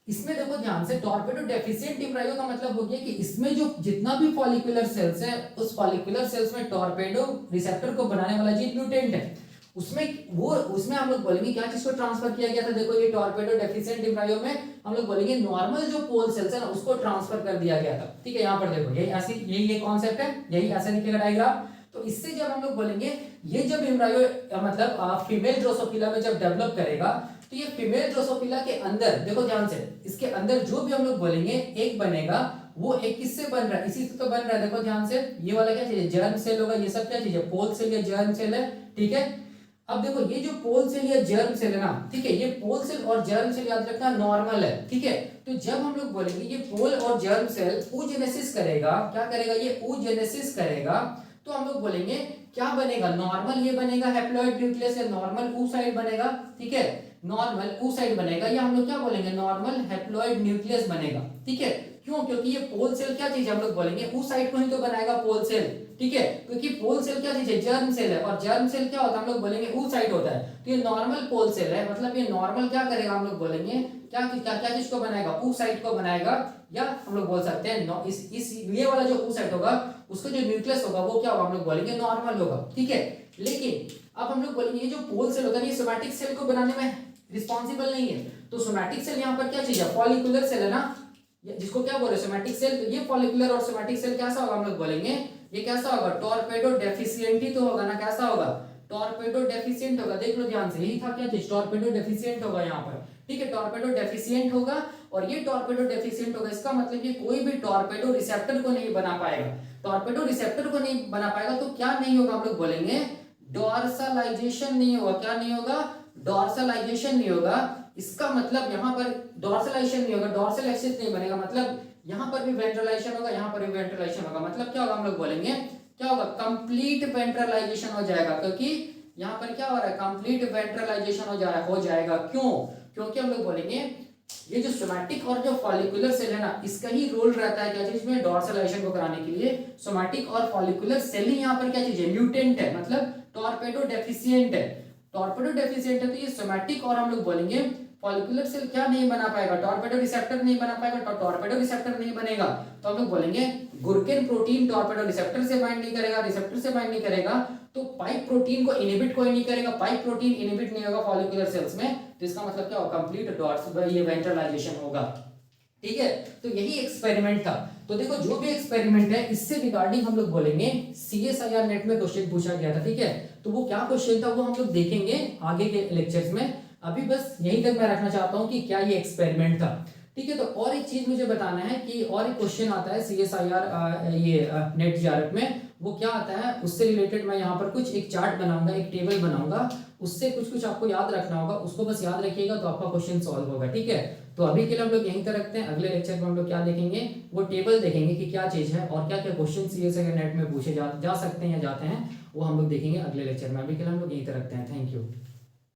इसमें देखो ध्यान से, टॉर्पेडो डेफिशिएंट एम्ब्रायो का मतलब हो गया कि इसमें जो जितना भी फॉलिकुलर सेल्स है, उस फॉलिकुलर सेल्स में टॉर्पेडो रिसेप्टर को बनाने वाला जीन म्यूटेंट है। उसमें हम लोग बोलेंगे क्या चीज को ट्रांसफर किया गया था, देखो ये टॉर्पेडो डेफिशिएंट एम्ब्रायो में हम लोग बोलेंगे नॉर्मल जो पोल सेल्स है ना उसको ट्रांसफर कर दिया गया था। ठीक है, यहाँ पर देखो यही ऐसी, यही ये कॉन्सेप्ट है, यही ऐसे दिखेगा डायग्राम। तो इससे जब हम लोग बोलेंगे ये जब एम्ब्रायो मतलब फीमेल ड्रोसोफिला में जब डेवलप करेगा, तो ये फीमेल ड्रोसोफिला के अंदर देखो ध्यान से, इसके अंदर जो भी हम लोग बोलेंगे एक बनेगा, वो एक किससे बन रहा है, इसी से तो बन रहा है। देखो ध्यान से, ये वाला क्या चीज है, जर्म सेल होगा। ये सब क्या चीज है, पोल सेल या जर्म सेल है। ठीक है, अब देखो ये जो पोल सेल या जर्म सेल है ना, ठीक है, ये पोल सेल और जर्म सेल याद रखना नॉर्मल है। ठीक है, तो जब हम लोग बोलेंगे ये पोल और जर्म सेल oogenesis करेगा, क्या करेगा, ये oogenesis करेगा, तो हम लोग बोलेंगे क्या बनेगा, नॉर्मल ये बनेगा हैप्लॉइड न्यूक्लियस या नॉर्मल oocyte बनेगा। ठीक है, नॉर्मल oocyte बनेगा, या हम लोग क्या बोलेंगे नॉर्मल हैप्लॉइड न्यूक्लियस बनेगा। ठीक है, क्यों, क्योंकि ये पोल सेल क्या चीज है, हम लोग बोलेंगे oocyte को ही तो बनाएगा पोल सेल। ठीक है, क्योंकि पोल सेल क्या चीज है, जर्म सेल है, और जर्म सेल क्या होता है, हम लोग बोलेंगे oocyte होता है। तो ये नॉर्मल पोल सेल है, मतलब ये नॉर्मल क्या करेगा, हम लोग बोलेंगे क्या क्या क्या चीज को बनाएगा, oocyte को बनाएगा। या हम लोग बोल सकते हैं इस ये वाला जो oocyte होगा उसका जो न्यूक्लियस होगा वो क्या होगा, हम लोग बोलेंगे नॉर्मल होगा। ठीक है, लेकिन अब हम लोग बोलेंगे ये जो पोल सेल होता है ये सोमैटिक सेल को बनाने में रिस्पॉन्सिबल नहीं है। तो सोमैटिक सेल यहाँ पर क्या चीज है, फॉलिकुलर सेल है ना, जिसको क्या बोल रहे हैं सोमैटिक सेल। तो ये फॉलिकुलर और सोमैटिक सेल कैसा होगा, हम लोग बोलेंगे ये कैसा होगा, टॉर्पेडो डेफिशिएंट ही तो होगा ना। कैसा होगा, टॉर्पेडो डेफिशिएंट होगा। देख लो ध्यान से, यही था क्या चीज, टॉर्पेडो डेफिशिएंट होगा यहाँ पर। ठीक है, टॉर्पेडो डेफिशिएंट होगा, और ये टॉर्पेडो डेफिशिएंट होगा, इसका मतलब ये कोई भी टॉर्पेडो रिसेप्टर को नहीं बना पाएगा। टॉर्पेडो रिसेप्टर को नहीं बना पाएगा तो क्या नहीं होगा, हम लोग बोलेंगे डॉर्सलाइजेशन नहीं होगा। क्या नहीं होगा, डॉर्सलाइजेशन नहीं होगा। इसका मतलब यहाँ पर डॉर्सलाइजेशन नहीं होगा, डॉर्सल एक्सिस नहीं बनेगा, मतलब यहाँ पर भी वेंट्रलाइजेशन होगा, यहाँ पर भी वेंट्रलाइजेशन होगा। मतलब क्या होगा, हम लोग बोलेंगे क्या होगा, कंप्लीट वेंट्रलाइजेशन हो जाएगा, क्योंकि यहाँ पर क्या हो रहा है, कंप्लीट वेंट्रलाइजेशन हो जाएगा। क्यों, क्योंकि हम लोग बोलेंगे ये जो सोमैटिक और जो फॉलिकुलर सेल है ना, इसका ही रोल रहता है क्या चीज में, डॉर्सलाइजेशन को कराने के लिए। सोमैटिक और फॉलिकुलर सेल ही यहाँ पर क्या चीज है, म्यूटेंट है, मतलब टॉर्पेडो डेफिशिएंट है। टॉर्पेडो डेफिशिएंट है तो ये सोमैटिक और हम लोग बोलेंगे फॉलिकुलर सेल क्या नहीं बना पाएगा, टॉर्पेडो रिसेप्टर नहीं बना पाएगा। तो टॉर्पेडो रिसेप्टर नहीं बनेगा तो हम लोग बोलेंगे गुरकेन प्रोटीन टॉर्पेडो रिसेप्टर से बाइंड नहीं करेगा, रिसेप्टर से बाइंड नहीं करेगा, तो पाइप प्रोटीन को इनहिबिट कोई नहीं करेगा, पाइप प्रोटीन इनहिबिट नहीं होगा फॉलिकुलर सेल्स में। तो इसका मतलब क्या होगा, कंप्लीट डॉर्स ये वेंट्रलाइजेशन होगा। ठीक है, तो यही एक्सपेरिमेंट था। तो देखो जो भी एक्सपेरिमेंट है इससे रिगार्डिंग हम लोग बोलेंगे सीएसआईआर नेट में क्वेश्चन पूछा गया था। ठीक है, तो वो क्या क्वेश्चन था वो हम लोग देखेंगे आगे के लेक्चर्स में। अभी बस यहीं तक मैं रखना चाहता हूँ कि क्या ये एक्सपेरिमेंट था। ठीक है, तो और एक चीज मुझे बताना है कि और एक क्वेश्चन आता है सीएसआईआर ये नेट जीआरएफ में, वो क्या आता है उससे रिलेटेड मैं यहाँ पर कुछ एक चार्ट बनाऊंगा, एक टेबल बनाऊंगा, उससे कुछ कुछ आपको याद रखना होगा, उसको बस याद रखिएगा तो आपका क्वेश्चन सॉल्व होगा। ठीक है, तो अभी के लिए हम लोग यहीं तक रखते हैं। अगले लेक्चर में हम लोग क्या देखेंगे, वो टेबल देखेंगे कि क्या चीज है और क्या क्या क्वेश्चन सीएसआईआर नेट में पूछे जा सकते हैं या जाते हैं, वो हम लोग देखेंगे अगले लेक्चर में। अभी के लिए हम लोग यहीं तक रखते हैं। Thank you.